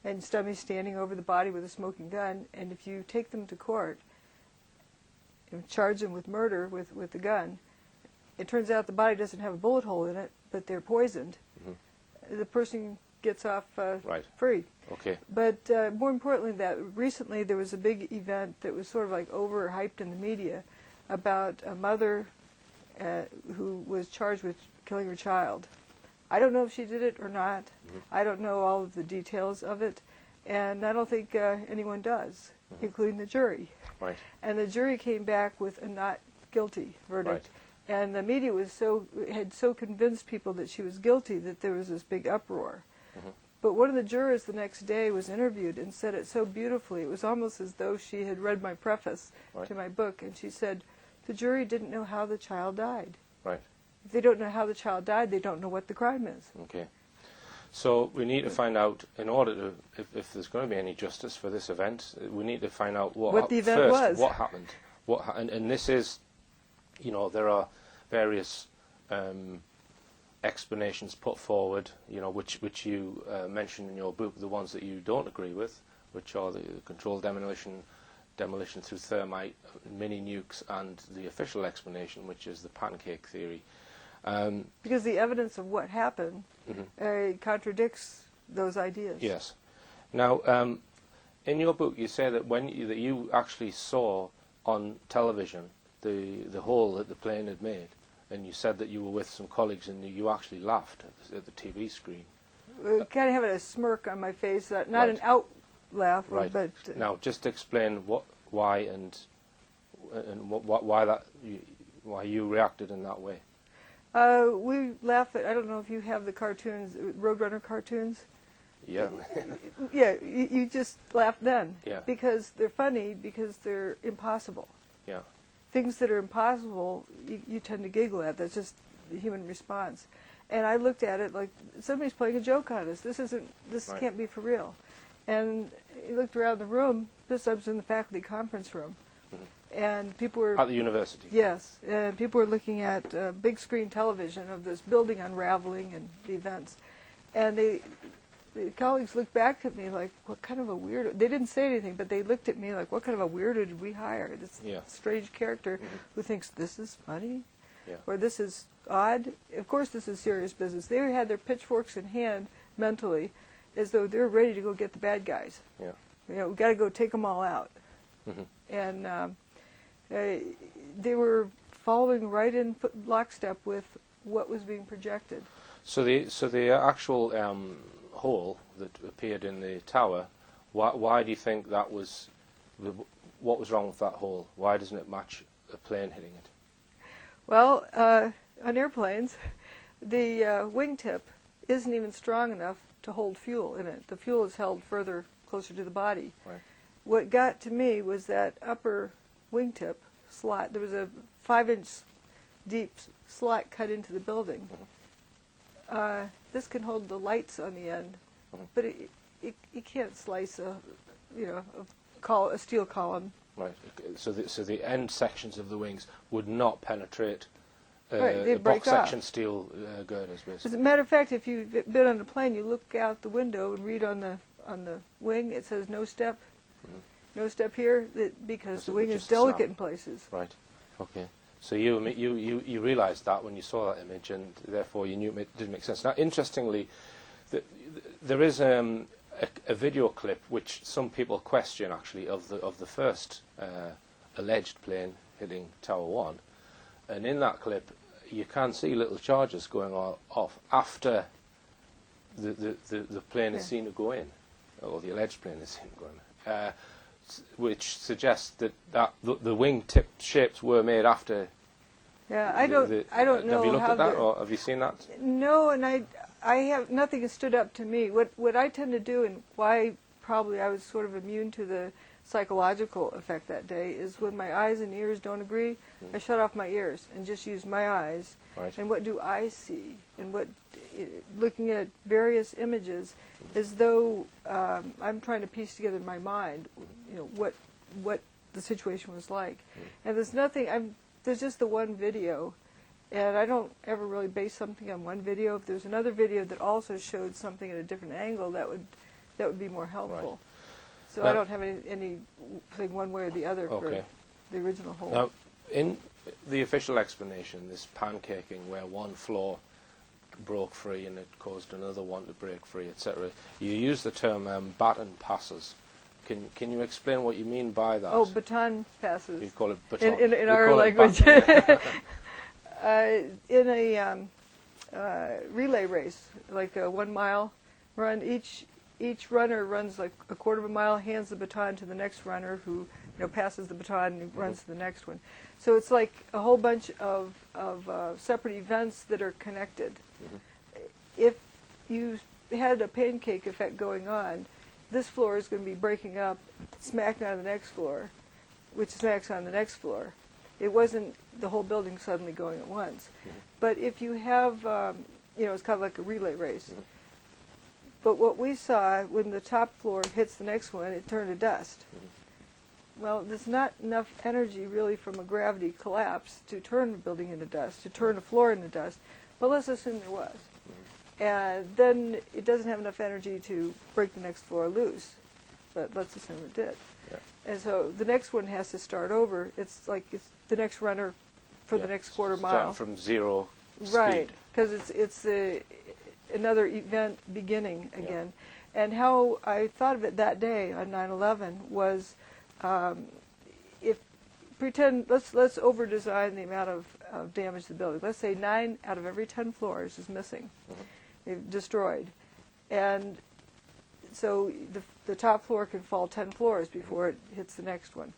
and somebody's standing over the body with a smoking gun, and if you take them to court and charge them with murder with the gun, it turns out the body doesn't have a bullet hole in it, but they're poisoned. Mm-hmm. The person gets off
Right.
free.
Okay.
But more importantly, that recently there was a big event that was sort of like overhyped in the media about a mother who was charged with killing her child. I don't know if she did it or not. Mm-hmm. I don't know all of the details of it, and I don't think anyone does, including the jury.
Right.
And the jury came back with a not guilty verdict.
Right.
And the media had so convinced people that she was guilty that there was this big uproar. Mm-hmm. But one of the jurors the next day was interviewed and said it so beautifully. It was almost as though she had read my preface
Right.
to my book, and she said, the jury didn't know how the child died.
Right.
If they don't know how the child died, they don't know what the crime is.
Okay. So we need to find out, in order to, if there's going to be any justice for this event, we need to find out what
the event
first,
was.
what happened. And this is, you know, there are various explanations put forward, you know, which you mention in your book, the ones that you don't agree with, which are the controlled demolition through thermite, mini nukes, and the official explanation, which is the pancake theory.
Because the evidence of what happened contradicts those ideas.
Yes. Now, in your book, you say that that you actually saw on television the hole that the plane had made, and you said that you were with some colleagues and you actually laughed at the TV screen.
Kind of having a smirk on my face, not
Right.
an out laugh,
Right.
but
Now, just explain why you reacted in that way.
we laugh at, I don't know if you have the cartoons, Roadrunner cartoons.
Yeah.
Yeah, you just laugh then.
Yeah.
Because they're funny, because they're impossible.
Yeah.
Things that are impossible, you tend to giggle at. That's just the human response. And I looked at it like somebody's playing a joke on us. This
Right.
can't be for real. And he looked around the room. I was in the faculty conference room, and people were
At the university?
Yes, and people were looking at big screen television of this building unraveling and the events, and the colleagues looked back at me like, what kind of a weirdo? They didn't say anything, but they looked at me like, what kind of a weirdo did we hire? This strange character who thinks this is funny, or this is odd. Of course this is serious business. They had their pitchforks in hand mentally, as though they're ready to go get the bad guys. You know, we got to go take them all out. And they were following right in lockstep with what was being projected.
So the actual hole that appeared in the tower, why do you think that was? What was wrong with that hole? Why doesn't it match a plane hitting it?
Well, on airplanes, the wingtip isn't even strong enough to hold fuel in it. The fuel is held further, closer to the body. Right. What got to me was that upper wingtip slot. There was a 5-inch deep slot cut into the building. This can hold the lights on the end, but it can't slice a steel column.
Right. So the end sections of the wings would not penetrate
Right,
the box section steel girders, basically.
As a matter of fact, if you've been on a plane, you look out the window and read on the wing. It says no step, no step here, because the wing is delicate in places.
Right. Okay. So you realised that when you saw that image, and therefore you knew it didn't make sense. Now, interestingly, there is a video clip which some people question actually of the first alleged plane hitting Tower 1, and in that clip you can see little charges going off after the plane is seen to go in, or the alleged plane is seen to go in, which suggests that the wing tip shapes were made after.
Yeah, I don't know.
Have you looked at that, or have you seen that?
No, and I have nothing has stood up to me. What I tend to do, and why probably I was sort of immune to the psychological effect that day, is when my eyes and ears don't agree, I shut off my ears and just use my eyes. Right. And what do I see? And looking at various images, as though I'm trying to piece together in my mind, what the situation was like. And there's nothing. There's just the one video, and I don't ever really base something on one video. If there's another video that also showed something at a different angle, that would be more helpful. Right. So I don't have anything one way or the other for the original hole.
Now, in the official explanation, this pancaking where one floor broke free and it caused another one to break free, etc., you use the term baton passes. Can you explain what you mean by that?
Oh, baton passes.
You call it baton.
In our language. In a relay race, like a 1 mile run, each runner runs like a quarter of a mile, hands the baton to the next runner, who passes the baton and runs to the next one. So it's like a whole bunch of separate events that are connected. If you had a pancake effect going on, this floor is going to be breaking up, smacking on the next floor, which smacks on the next floor. It wasn't the whole building suddenly going at once. But if you have, it's kind of like a relay race. But what we saw, when the top floor hits the next one, it turned to dust. Well, there's not enough energy really from a gravity collapse to turn the building into dust, to turn the floor into dust. But let's assume there was. And then it doesn't have enough energy to break the next floor loose. But let's assume it did. Yeah. And so the next one has to start over. It's like it's the next runner for the next quarter mile.
Start from zero speed.
Right, because it's another event beginning again. And how I thought of it that day on 9/11 was, let's over-design the amount of damage to the building. Let's say 9 out of every 10 floors is missing, destroyed. And so the top floor can fall 10 floors before it hits the next one.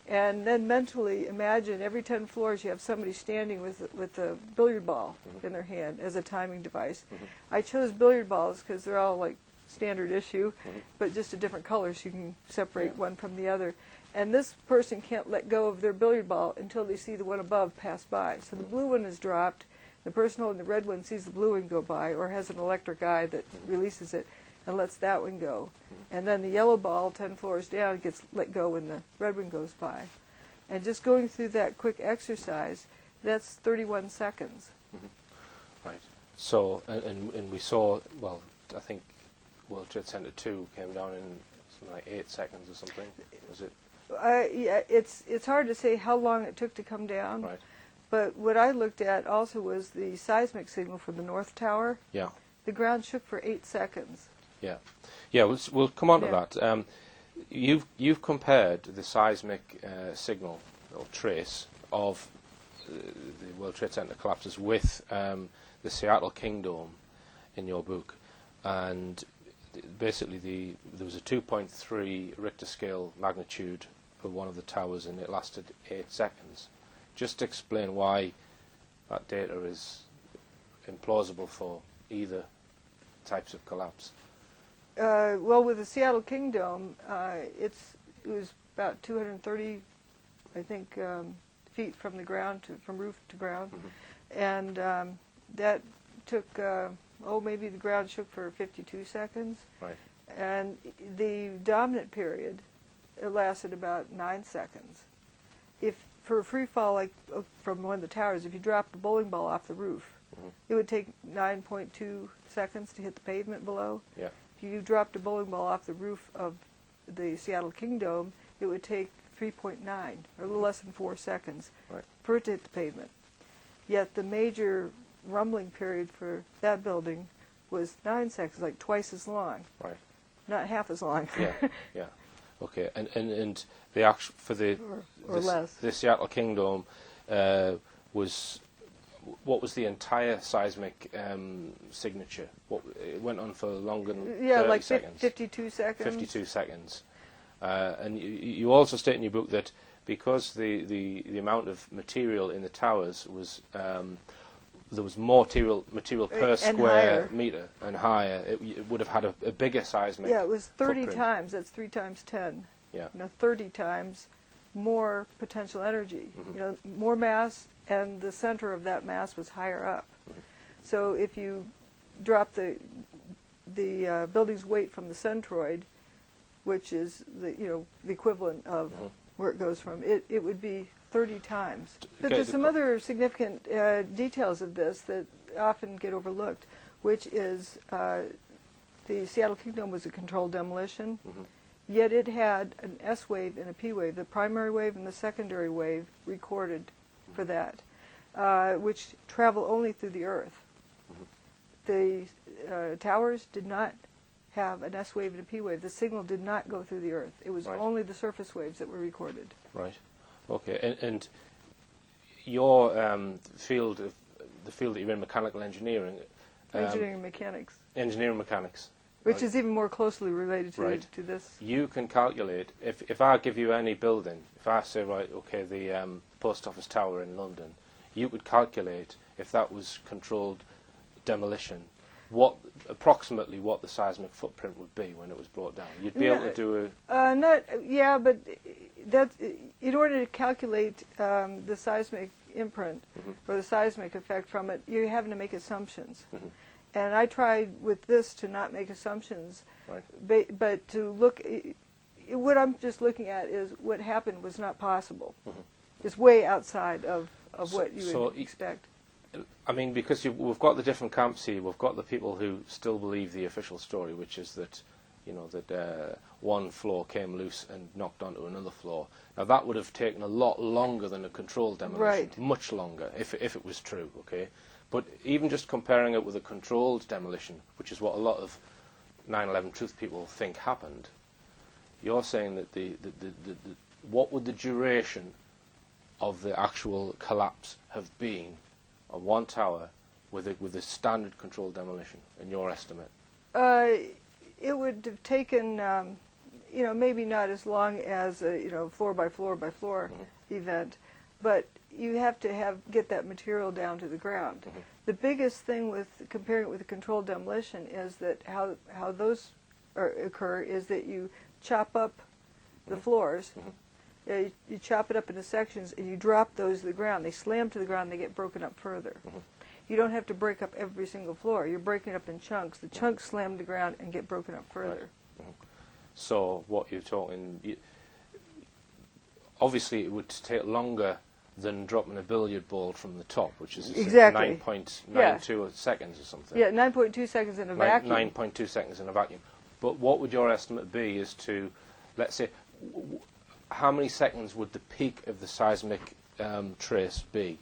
And then mentally imagine every 10 floors you have somebody standing with a billiard ball in their hand as a timing device. I chose billiard balls because they're all like standard issue, but just a different color so you can separate one from the other. And this person can't let go of their billiard ball until they see the one above pass by. So the blue one is dropped, the person holding the red one sees the blue one go by, or has an electric eye that releases it, and lets that one go. And then the yellow ball 10 floors down gets let go when the red one goes by. And just going through that quick exercise, that's 31 seconds.
Right. So, and we saw, well, I think World Trade Center 2 came down in something like 8 seconds or something. Was it?
Yeah, it's hard to say how long it took to come down.
Right.
But what I looked at also was the seismic signal from the North Tower.
Yeah.
The ground shook for 8 seconds.
Yeah. Yeah, we'll come on to
Yeah.
that. You've compared the seismic signal or trace of the World Trade Center collapses with the Seattle King Dome in your book, and basically there was a 2.3 Richter scale magnitude for one of the towers, and it lasted 8 seconds. Just explain why that data is implausible for either types of collapse.
Well, with the Seattle King Dome, it was about 230, I think, feet from the ground, from roof to ground, and that took, maybe the ground shook for 52 seconds.
Right.
And the dominant period, it lasted about 9 seconds. If for a free fall, like from one of the towers, if you dropped a bowling ball off the roof, it would take 9.2 seconds to hit the pavement below.
Yeah.
If you dropped a bowling ball off the roof of the Seattle King Dome, it would take 3.9, or a little less than 4 seconds, for it to hit the pavement. Yet the major rumbling period for that building was 9 seconds, like twice as long.
Right.
Not half as long.
Yeah. Yeah. Okay. And the actual for the
or less.
The Seattle King Dome was. What was the entire seismic signature? It went on for longer than 30
like
seconds.
52 seconds.
52 seconds. And you also state in your book that because the amount of material in the towers was there was more material per
And
square
higher.
meter and higher, it would have had a bigger seismic.
Yeah, it was 30
footprint.
times. That's 3 times 10.
Yeah.
30 times more potential energy. More mass, and the center of that mass was higher up. So if you drop the building's weight from the centroid, which is the equivalent of where it goes from, it would be 30 times. But there's some other significant details of this that often get overlooked, which is the Seattle King Dome was a controlled demolition, yet it had an S wave and a P wave, the primary wave and the secondary wave recorded for that, which travel only through the earth. The towers did not have an S wave and a P wave. The signal did not go through the earth. It was only the surface waves that were recorded.
Right. Okay. And your field, the field that you're in, mechanical engineering.
Engineering mechanics.
Engineering mechanics.
Which is even more closely related to this.
You can calculate, if I give you any building, if I say, right, okay, the post office tower in London, you could calculate, if that was controlled demolition, approximately what the seismic footprint would be when it was brought down. You'd be able to do
but that's, in order to calculate the seismic imprint or the seismic effect from it, you're having to make assumptions. And I tried with this to not make assumptions, but to look. What I'm just looking at is what happened was not possible. It's way outside of what you would expect.
I mean, because we've got the different camps here. We've got the people who still believe the official story, which is that, that one floor came loose and knocked onto another floor. Now that would have taken a lot longer than a controlled demolition, much longer, if it was true. Okay. But even just comparing it with a controlled demolition, which is what a lot of 9/11 truth people think happened, you're saying that what would the duration of the actual collapse have been of one tower with a standard controlled demolition, in your estimate?
It would have taken, maybe not as long as a floor by floor by floor event, but you have to get that material down to the ground. The biggest thing with comparing it with a controlled demolition is that how those occur is that you chop up the floors. You chop it up into sections and you drop those to the ground. They slam to the ground, they get broken up further. you don't have to break up every single floor. You're breaking it up in chunks. The chunks slam the ground and get broken up further.
Right. So what you're talking, obviously it would take longer than dropping a billiard ball from the top, which is
exactly
9.92 seconds or something.
Yeah, 9.2 seconds in a vacuum.
9.2 seconds in a vacuum. But what would your estimate be as to, let's say, how many seconds would the peak of the seismic trace be?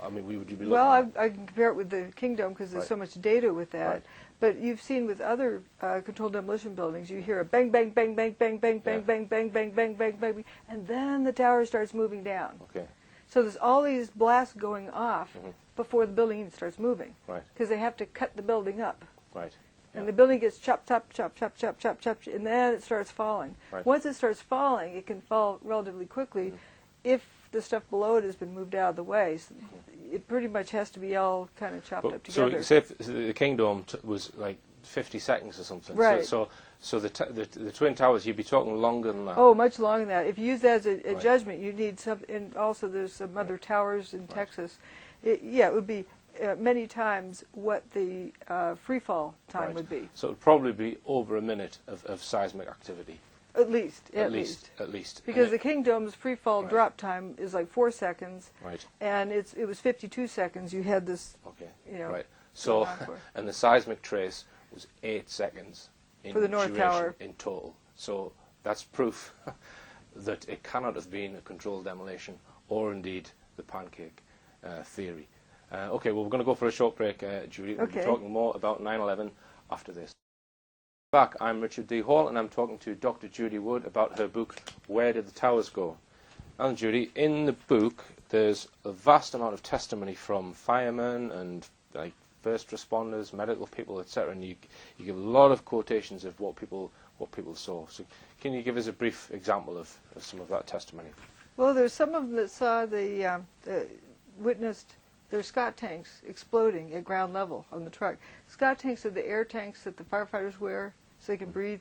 I mean, would you be looking
Well, I can compare it with the Kingdom because there's
Right.
so much data with that.
Right.
But you've seen with other controlled demolition buildings, you hear a bang, bang, bang, bang, bang, bang, bang,
Yeah.
bang, bang, bang, bang, bang, bang, and then the tower starts moving down.
Okay.
So there's all these blasts going off before the building even starts moving.
Right.
Because they have to cut the building up.
Right.
And the building gets chop, chop, chop, chop, chop, chop, chop, and then it starts falling.
Right.
Once it starts falling, it can fall relatively quickly if the stuff below it has been moved out of the way. So it pretty much has to be all kind of chopped up together.
So say if the Kingdom was like 50 seconds or something.
Right.
So the Twin Towers, you'd be talking longer than that.
Oh, much longer than that. If you use that as a
Right.
judgment, you need some, and also there's some other towers in Texas. It would be many times what the free fall time
Right.
would be.
So it would probably be over a minute of seismic activity.
At least.
At least.
Because
And
the Kingdom's free fall
Right.
drop time is like 4 seconds,
Right.
and it was 52 seconds. You had this,
Okay.
you know.
Right. So,
going on for.
and the seismic trace was 8 seconds in
For the North
duration
Tower.
in total. So that's proof that it cannot have been a controlled demolition or indeed the pancake theory. Okay, well, we're going to go for a short break, Judy. We'll be
Okay.
talking more about 9/11 after this. Back, I'm Richard.D.Hall, and I'm talking to Dr. Judy Wood about her book, Where Did the Towers Go? And Judy, in the book, there's a vast amount of testimony from firemen and like first responders, medical people, etc. And you give a lot of quotations of what people saw. So, can you give us a brief example of some of that testimony?
Well, there's some of them that saw witnessed their Scott tanks exploding at ground level on the truck. Scott tanks are the air tanks that the firefighters wear so they can breathe,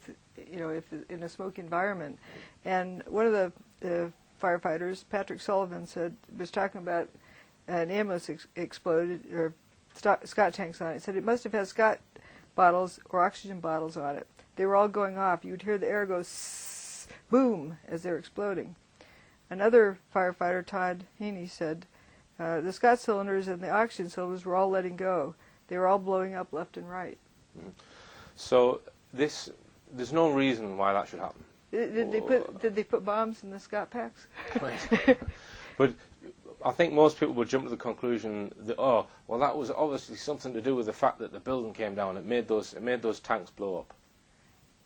you know, if in a smoky environment. And one of the firefighters, Patrick Sullivan, was talking about an ambulance exploded, or Scott tanks on it. He said it must have had Scott bottles or oxygen bottles on it. They were all going off. You would hear the air go sss, boom as they're exploding. Another firefighter, Todd Heaney, said the Scott cylinders and the oxygen cylinders were all letting go. They were all blowing up left and right.
So there's no reason why that should happen.
Did they put bombs in the Scott packs?
Right. But I think most people would jump to the conclusion that, oh, well, that was obviously something to do with the fact that the building came down. It made those tanks blow up.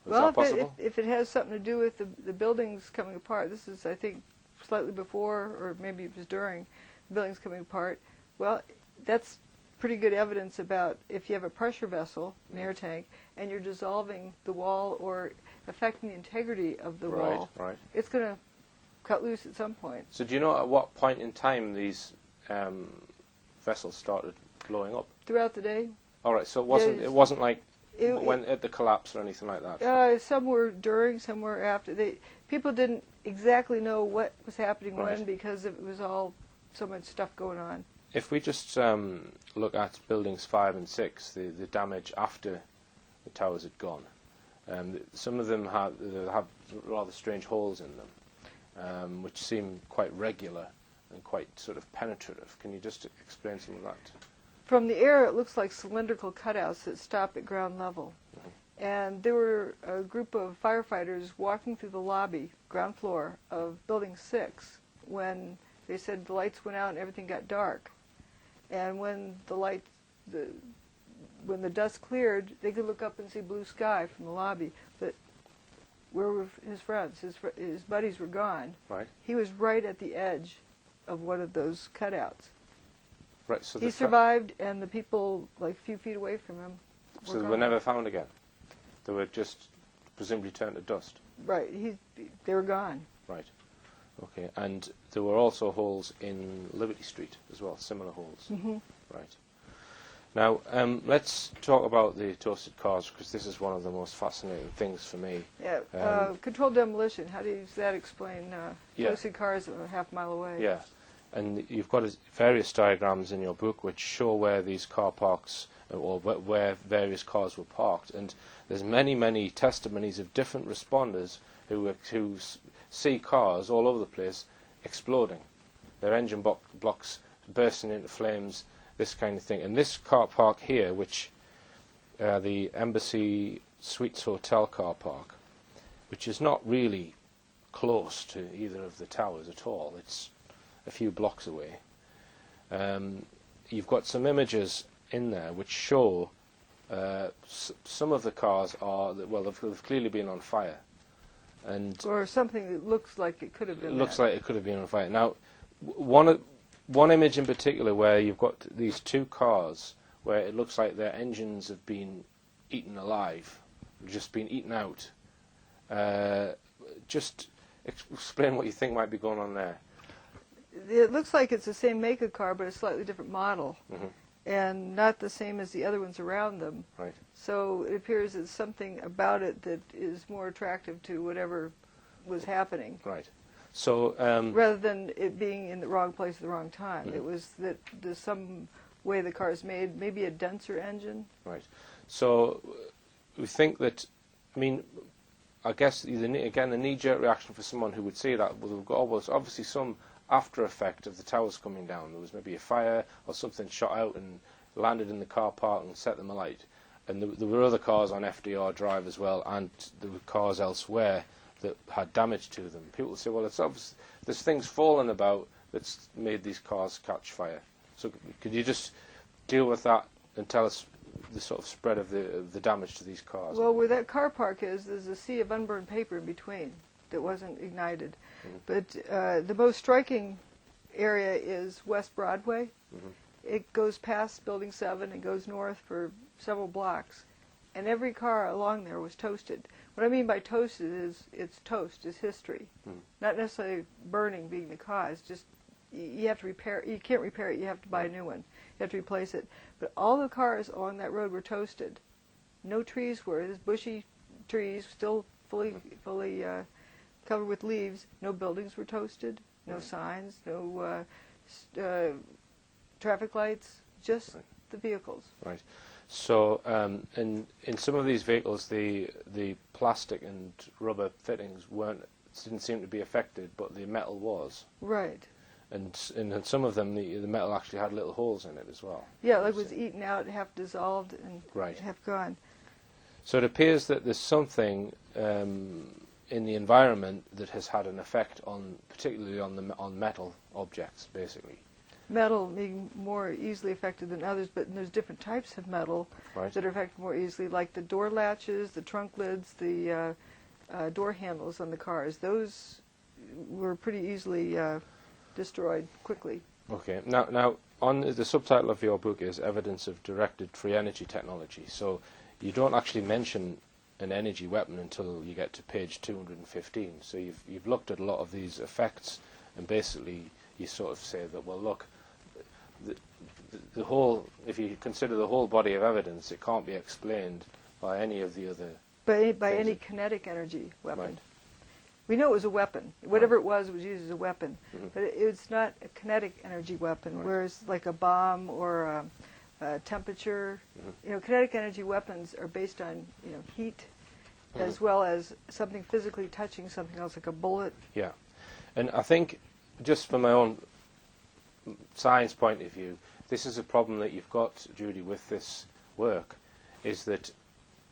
Is that possible?
If it has something to do with the buildings coming apart, this is, I think, slightly before, or maybe it was during, the buildings coming apart. Well, that's pretty good evidence about if you have a pressure vessel, an air tank, and you're dissolving the wall or affecting the integrity of the wall,
Right.
it's going to cut loose at some point.
So do you know at what point in time these vessels started blowing up?
Throughout the day.
All right. So it wasn't like when at the collapse or anything like that.
Some were during, some were after. People didn't exactly know what was happening when because it was all so much stuff going on.
If we just look at buildings 5 and 6, the damage after the towers had gone, some of them have rather strange holes in them, which seem quite regular and quite sort of penetrative. Can you just explain some of that?
From the air, it looks like cylindrical cutouts that stop at ground level. And there were a group of firefighters walking through the lobby, ground floor, of Building 6 when they said the lights went out and everything got dark. And when when the dust cleared, they could look up and see blue sky from the lobby. But where were his friends? His buddies were gone.
Right.
He was right at the edge of one of those cutouts.
Right. So
he survived, and the people like a few feet away from him were
they
gone.
were never found again. They were just presumably turned to dust.
Right. They were gone.
Right. Okay. And there were also holes in Liberty Street as well, similar holes.
Mm-hmm.
Right. Now, let's talk about the toasted cars, because this is one of the most fascinating things for me.
Yeah. Controlled demolition. How does that explain
Yeah.
toasted cars a half mile away?
Yeah. and you've got various diagrams in your book which show where these car parks or where various cars were parked, and there's many testimonies of different responders who see cars all over the place exploding, their engine blocks bursting into flames, this kind of thing. And this car park here, which the Embassy Suites Hotel car park, which is not really close to either of the towers at all, it's a few blocks away. You've got some images in there which show some of the cars are, well, they've clearly been on fire,
or something that looks like it could have been.
Like it could have been on fire. Now, one image in particular where you've got these two cars where it looks like their engines have been eaten alive, just been eaten out. Just explain what you think might be going on there.
It looks like it's the same make of car, but a slightly different model.
Mm-hmm.
And not the same as the other ones around them.
Right.
So it appears there's something about it that is more attractive to whatever was happening.
Right. So
rather than it being in the wrong place at the wrong time, it was that there's some way the car is made, maybe a denser engine.
Right. So we think that, I mean, I guess the knee-jerk reaction for someone who would see that was obviously some after effect of the towers coming down. There was maybe a fire or something shot out and landed in the car park and set them alight. And there were other cars on FDR Drive as well, and there were cars elsewhere that had damage to them. People say, well, it's obvious there's things falling about that's made these cars catch fire. So could you just deal with that and tell us the sort of spread of the damage to these cars?
Well, where that car park is, there's a sea of unburned paper in between that wasn't ignited. But the most striking area is West Broadway. It goes past Building 7 and goes north for several blocks. And every car along there was toasted. What I mean by toasted is it's toast, it's history. Not necessarily burning being the cause, just you have to repair. You can't repair it, you have to buy a new one. You have to replace it. But all the cars along that road were toasted. No trees were. There's bushy trees, still fully covered with leaves. No buildings were toasted, no signs, no traffic lights, just the vehicles.
Right. So in some of these vehicles, the plastic and rubber fittings didn't seem to be affected, but the metal was.
Right.
And in some of them, the metal actually had little holes in it as well.
Yeah, like it was eaten out, half dissolved, and half gone.
So it appears that there's something in the environment that has had an effect particularly on metal objects, basically.
Metal being more easily affected than others, but there's different types of metal that are affected more easily, like the door latches, the trunk lids, the door handles on the cars. Those were pretty easily destroyed quickly.
Okay. Now, on the subtitle of your book is Evidence of Directed Free Energy Technology. So you don't actually mention an energy weapon until you get to page 215. So you've looked at a lot of these effects, and basically you sort of say that, well, look, the whole, if you consider the whole body of evidence, it can't be explained by any of the other.
By any kinetic energy weapon. Right. We know it was a weapon. Whatever it was used as a weapon. But it's not a kinetic energy weapon, whereas like a bomb or a temperature, kinetic energy weapons are based on heat as well as something physically touching something else, like a bullet. Yeah,
and I think just from my own science point of view, this is a problem that you've got, Judy, with this work, is that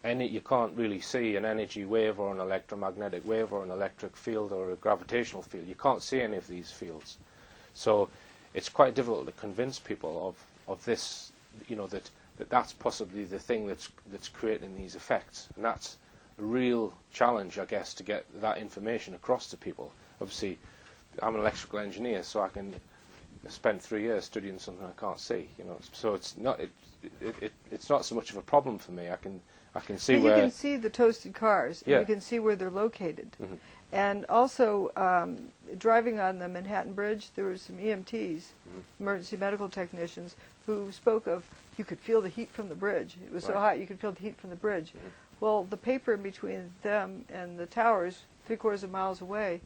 you can't really see an energy wave or an electromagnetic wave or an electric field or a gravitational field. You can't see any of these fields. So it's quite difficult to convince people of this, that's possibly the thing that's creating these effects. And that's a real challenge, I guess, to get that information across to people. Obviously, I'm an electrical engineer, so I can spend 3 years studying something I can't see. So it's not so much of a problem for me. I can see where
you can see the toasted cars. And you can see where they're located. And also, driving on the Manhattan Bridge, there were some EMTs, emergency medical technicians, who spoke of you could feel the heat from the bridge. It was so hot you could feel the heat from the bridge. Well, the paper in between them and the towers, 3/4 of miles away,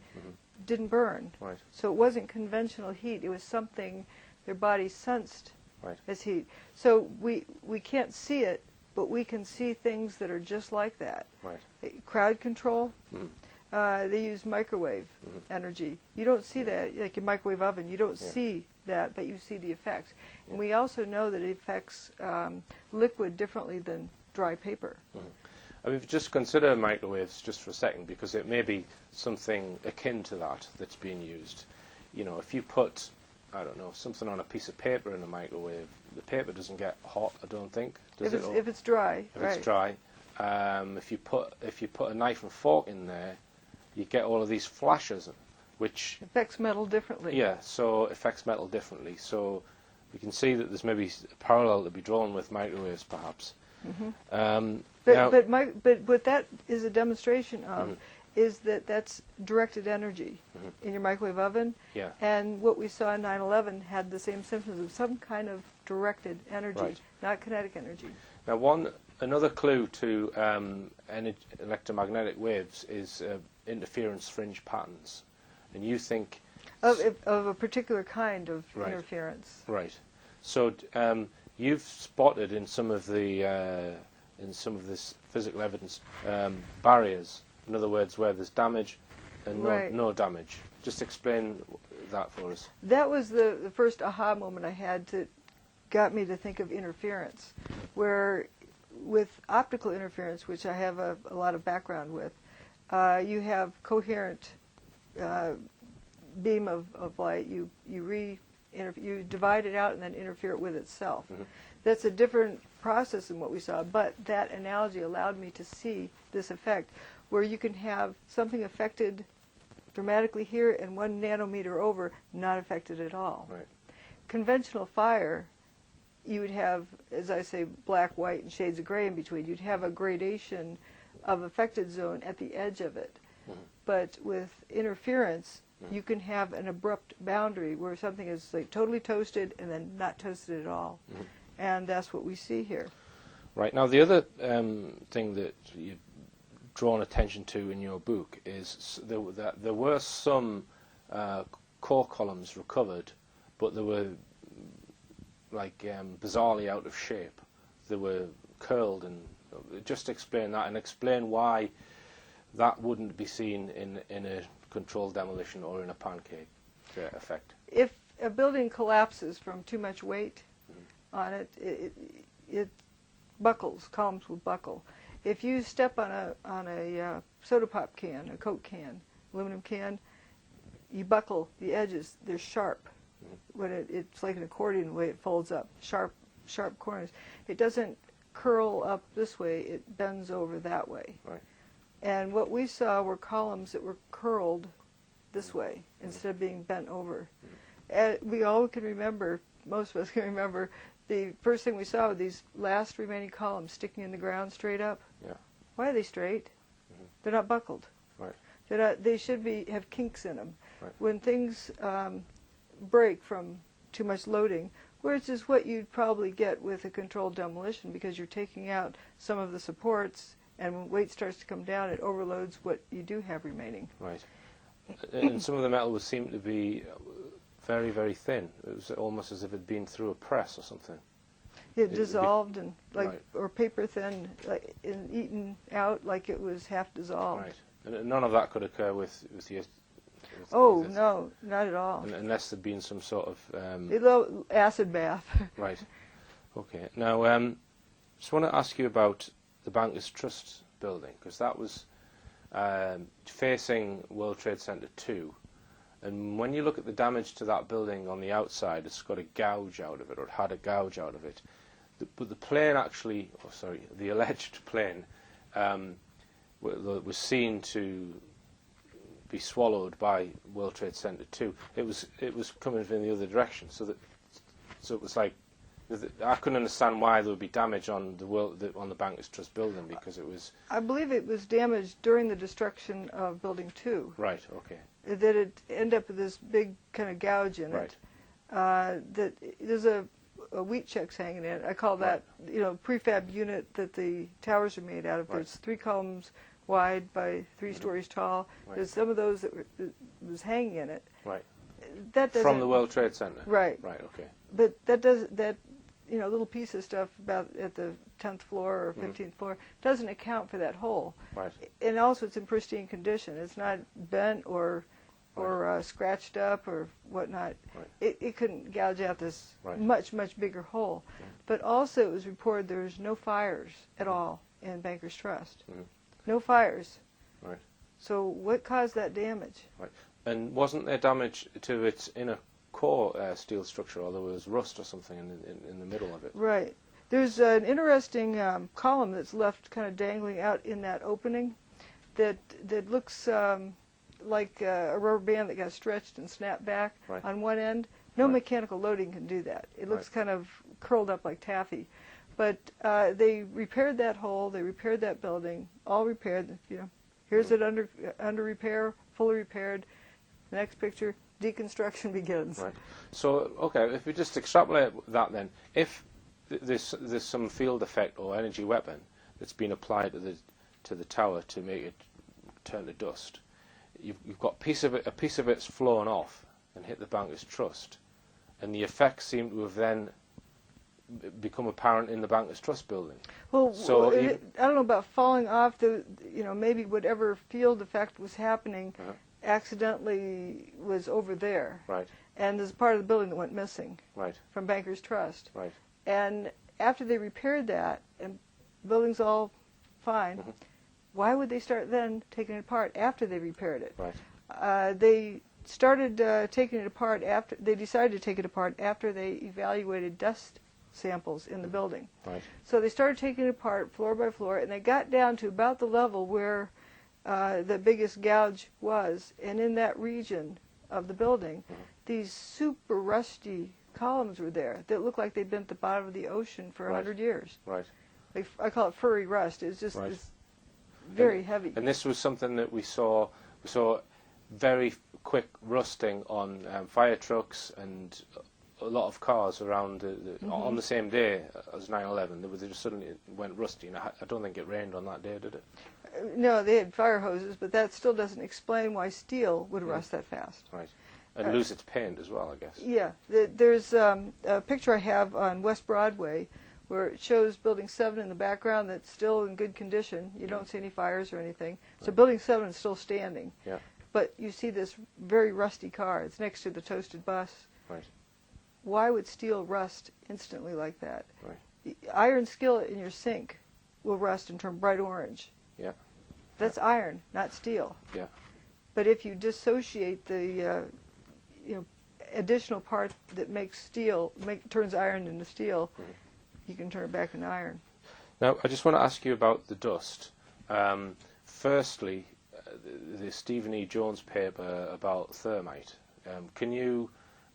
didn't burn.
Right.
So it wasn't conventional heat. It was something their body sensed
Right.
as heat. So we can't see it, but we can see things that are just like that.
Right.
Crowd control.
Mm.
They use microwave energy. You don't see that, like a microwave oven. You don't see that, but you see the effects. And we also know that it affects liquid differently than dry paper.
I mean, just consider microwaves just for a second, because it may be something akin to that that's being used. You know, if you put, I don't know, something on a piece of paper in a microwave, the paper doesn't get hot, I don't think, does it?
If it's dry,
If
right.
it's dry. If you put a knife and fork in there, you get all of these flashes, which
Affects metal differently.
yeah, so affects metal differently. So we can see that there's maybe a parallel to be drawn with microwaves, perhaps.
But what that is a demonstration of is that that's directed energy in your microwave oven.
Yeah.
And what we saw in 9/11 had the same symptoms of some kind of directed energy,
Right.
not kinetic energy.
Now, another clue to electromagnetic waves is interference fringe patterns, and you think
Of a particular kind of
Right.
interference.
right. So you've spotted in some of this physical evidence barriers. In other words, where there's damage and
Right.
no damage. Just explain that for us.
That was the first aha moment I had that got me to think of interference, where with optical interference, which I have a lot of background with, you have coherent beam of light. You divide it out and then interfere it with itself. That's a different process than what we saw, but that analogy allowed me to see this effect, where you can have something affected dramatically here and 1 nanometer over not affected at all.
Right.
Conventional fire, you would have, as I say, black, white, and shades of gray in between. You'd have a gradation of affected zone at the edge of it. But with interference, you can have an abrupt boundary where something is like totally toasted and then not toasted at all. And that's what we see here.
Right. Now, the other thing that you've drawn attention to in your book is that there were some core columns recovered, but they were like bizarrely out of shape. They were curled, and just explain that and explain why that wouldn't be seen in a controlled demolition or in a pancake effect.
If a building collapses from too much weight on it, it buckles, columns will buckle. If you step on a soda pop can, a Coke can, aluminum can, you buckle the edges. They're sharp. When it's like an accordion the way it folds up, sharp corners. It doesn't curl up this way. It bends over that way.
Right.
And what we saw were columns that were curled this way instead of being bent over. And we all can remember, most of us can remember, the first thing we saw were these last remaining columns sticking in the ground straight up.
Yeah.
Why are they straight? They're not buckled.
Right.
They should have kinks in them.
Right.
When things break from too much loading, which is what you'd probably get with a controlled demolition, because you're taking out some of the supports, and when weight starts to come down, it overloads what you do have remaining.
Right. And some of the metal would seem to be very, very thin. It was almost as if it had been through a press or something.
It dissolved and
Right.
or paper thin, and eaten out like it was half dissolved.
Right. And none of that could occur with your...
Oh, no, not at all.
Unless there'd been some sort of...
A little acid bath.
Right. Okay. Now, just want to ask you about the Bankers Trust building, because that was facing World Trade Center 2. And when you look at the damage to that building on the outside, it's got a gouge out of it, or it had a gouge out of it. But the plane actually, the alleged plane, was seen to be swallowed by World Trade Center 2. It was coming from the other direction, so it was like, I couldn't understand why there would be damage on the Bankers Trust building, because it was...
I believe it was damaged during the destruction of Building 2.
Right, okay.
That it ended up with this big kind of gouge in it. That there's a wheat checks hanging in it. I call that, prefab unit that the towers are made out of.
Right.
There's 3 columns, wide by 3 stories tall.
Right.
There's some of those that was hanging in it.
Right.
That doesn't,
From the World Trade Center.
Right.
Right. Okay.
But that little piece of stuff about at the 10th floor or 15th floor doesn't account for that hole.
Right.
And also, it's in pristine condition. It's not bent or scratched up or whatnot.
Right.
It couldn't gouge out this
Right.
much bigger hole.
Yeah.
But also, it was reported there was no fires at all in Bankers Trust.
Mhm.
No fires.
Right.
So what caused that damage?
Right. And wasn't there damage to its inner core steel structure, or there was rust or something in the middle of it?
Right. There's an interesting column that's left kind of dangling out in that opening that looks like a rubber band that got stretched and snapped back
Right.
on one end. No
Right.
mechanical loading can do that. It looks
Right.
kind of curled up like taffy. But they repaired that hole. They repaired that building. All repaired. Here's it under repair, fully repaired. The next picture, deconstruction begins.
Right. So, okay, if we just extrapolate that then, if there's some field effect or energy weapon that's been applied to the tower to make it turn to dust, you've got a piece of it's flown off and hit the Bankers Trust, and the effects seem to have then become apparent in the Bankers Trust building.
Well,
So
I don't know about falling off. Maybe whatever field effect was happening accidentally was over there.
Right.
And there's a part of the building that went missing.
Right.
From Bankers Trust.
Right.
And after they repaired that, and the building's all fine, why would they start then taking it apart after they repaired it?
Right.
They started taking it apart after they decided to take it apart after they evaluated dust samples in the building.
Right.
So they started taking it apart floor by floor, and they got down to about the level where the biggest gouge was, and in that region of the building, these super rusty columns were there that looked like they'd been at the bottom of the ocean for 100 years.
Right.
I call it furry rust. It's just
Right.
this very heavy.
And this was something that we saw very quick rusting on fire trucks and a lot of cars around on the same day as 9/11. They just suddenly went rusty, and I don't think it rained on that day, did it?
No, they had fire hoses, but that still doesn't explain why steel would rust that fast.
Right. And lose its paint as well, I guess.
Yeah. There's a picture I have on West Broadway where it shows Building 7 in the background that's still in good condition. You don't see any fires or anything. So Building 7 is still standing.
Yeah.
But you see this very rusty car. It's next to the toasted bus.
Right.
Why would steel rust instantly like that?
Right.
The iron skillet in your sink will rust and turn bright orange.
Yeah.
That's iron, not steel.
Yeah.
But if you dissociate the additional part that makes turns iron into steel, you can turn it back into iron.
Now, I just want to ask you about the dust. Firstly, the Stephen E. Jones paper about thermite. Can you,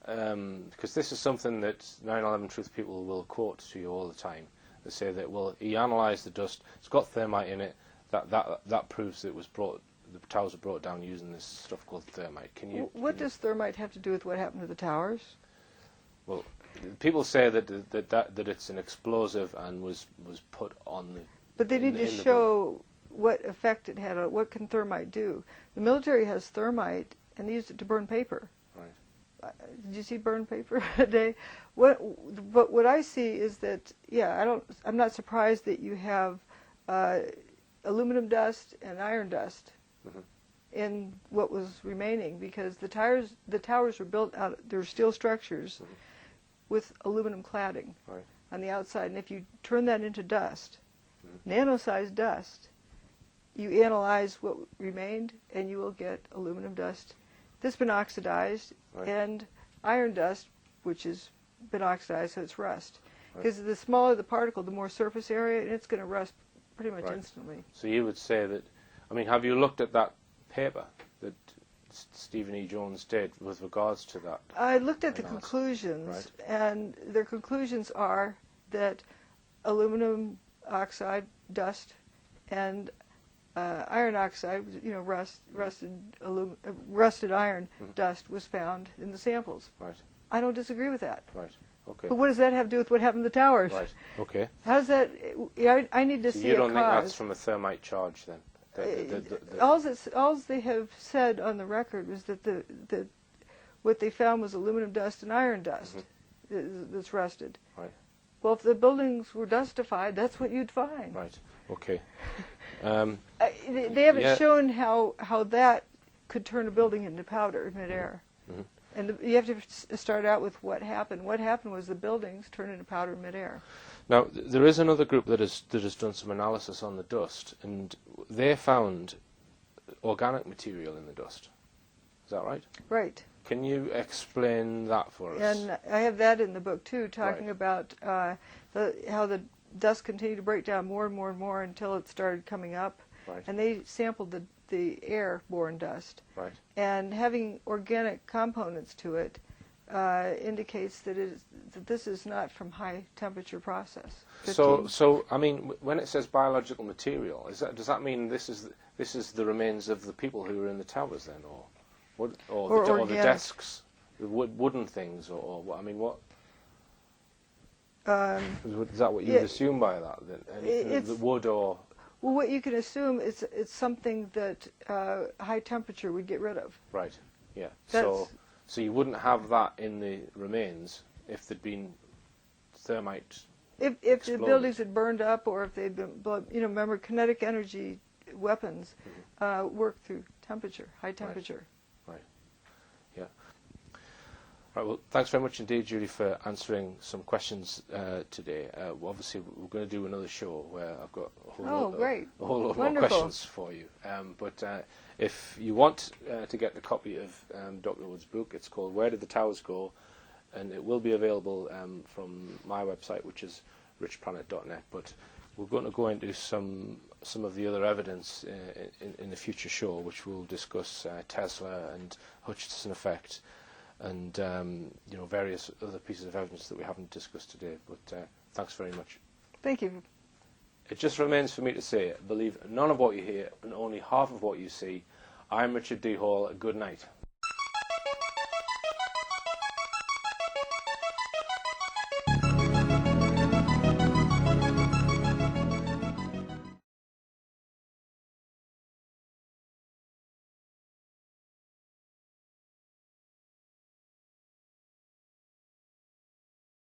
because this is something that 9/11 Truth people will quote to you all the time. They say that, well, he analysed the dust, it's got thermite in it, that proves that the towers were brought down using this stuff called thermite.
What does thermite have to do with what happened to the towers?
Well, people say that it's an explosive and was put on the.
But they need to show what effect it had. What can thermite do? The military has thermite, and they used it to burn paper.
Right.
Did you see burn paper today? But what I see is that I'm not surprised that you have aluminum dust and iron dust in what was remaining, because the towers were built out. They were steel structures with aluminum cladding on the outside, and if you turn that into dust, nano-sized dust, you analyze what remained, and you will get aluminum dust that's been oxidized and iron dust, which has been oxidized, so it's rust. Because the smaller the particle, the more surface area, and it's going to rust pretty much instantly.
So you would say that, have you looked at that paper that Stephen E. Jones did with regards to that?
I looked at the conclusions, and their conclusions are that aluminum oxide dust and iron oxide, rusted iron dust was found in the samples.
Right.
I don't disagree with that.
Right. Okay.
But what does that have to do with what happened to the towers?
Right. Okay.
How's that? I need to see a cause.
You don't think that's from a thermite charge then?
All they have said on the record was that what they found was aluminum dust and iron dust that's rusted.
Right.
Well, if the buildings were dustified, that's what you'd find.
Right. Okay.
They haven't shown how that could turn a building into powder midair.
Mm-hmm.
And you have to start out with what happened. What happened was the buildings turned into powder midair.
Now, there is another group that has done some analysis on the dust, and they found organic material in the dust. Is that right?
Right.
Can you explain that for us?
And I have that in the book too, talking about how the dust continued to break down more and more and more until it started coming up.
Right.
And they sampled the airborne dust.
Right.
And having organic components to it indicates that this is not from high temperature process.
So I mean, when it says biological material, does that mean this is the remains of the people who were in the towers then, or the desks, the wooden things, or what? I mean, what? Is that what you would assume by that? That the wood or?
Well, what you can assume is it's something that high temperature would get rid of.
Right. Yeah. So you wouldn't have that in the remains if there'd been thermite.
If the buildings had burned up, or if they'd been, remember, kinetic energy weapons work through temperature, high temperature.
Right. Yeah. Right. Well, thanks very much indeed, Judy, for answering some questions today. Obviously, we're going to do another show where I've got a whole lot more questions for you. But if you want to get the copy of Dr. Wood's book, it's called Where Did the Towers Go? And it will be available from my website, which is richplanet.net. But we're going to go into some of the other evidence in the future show, which will discuss Tesla and Hutchinson effect, and various other pieces of evidence that we haven't discussed today. But thanks very much.
Thank you.
It just remains for me to say, believe none of what you hear and only half of what you see. I'm Richard D. Hall. Good night.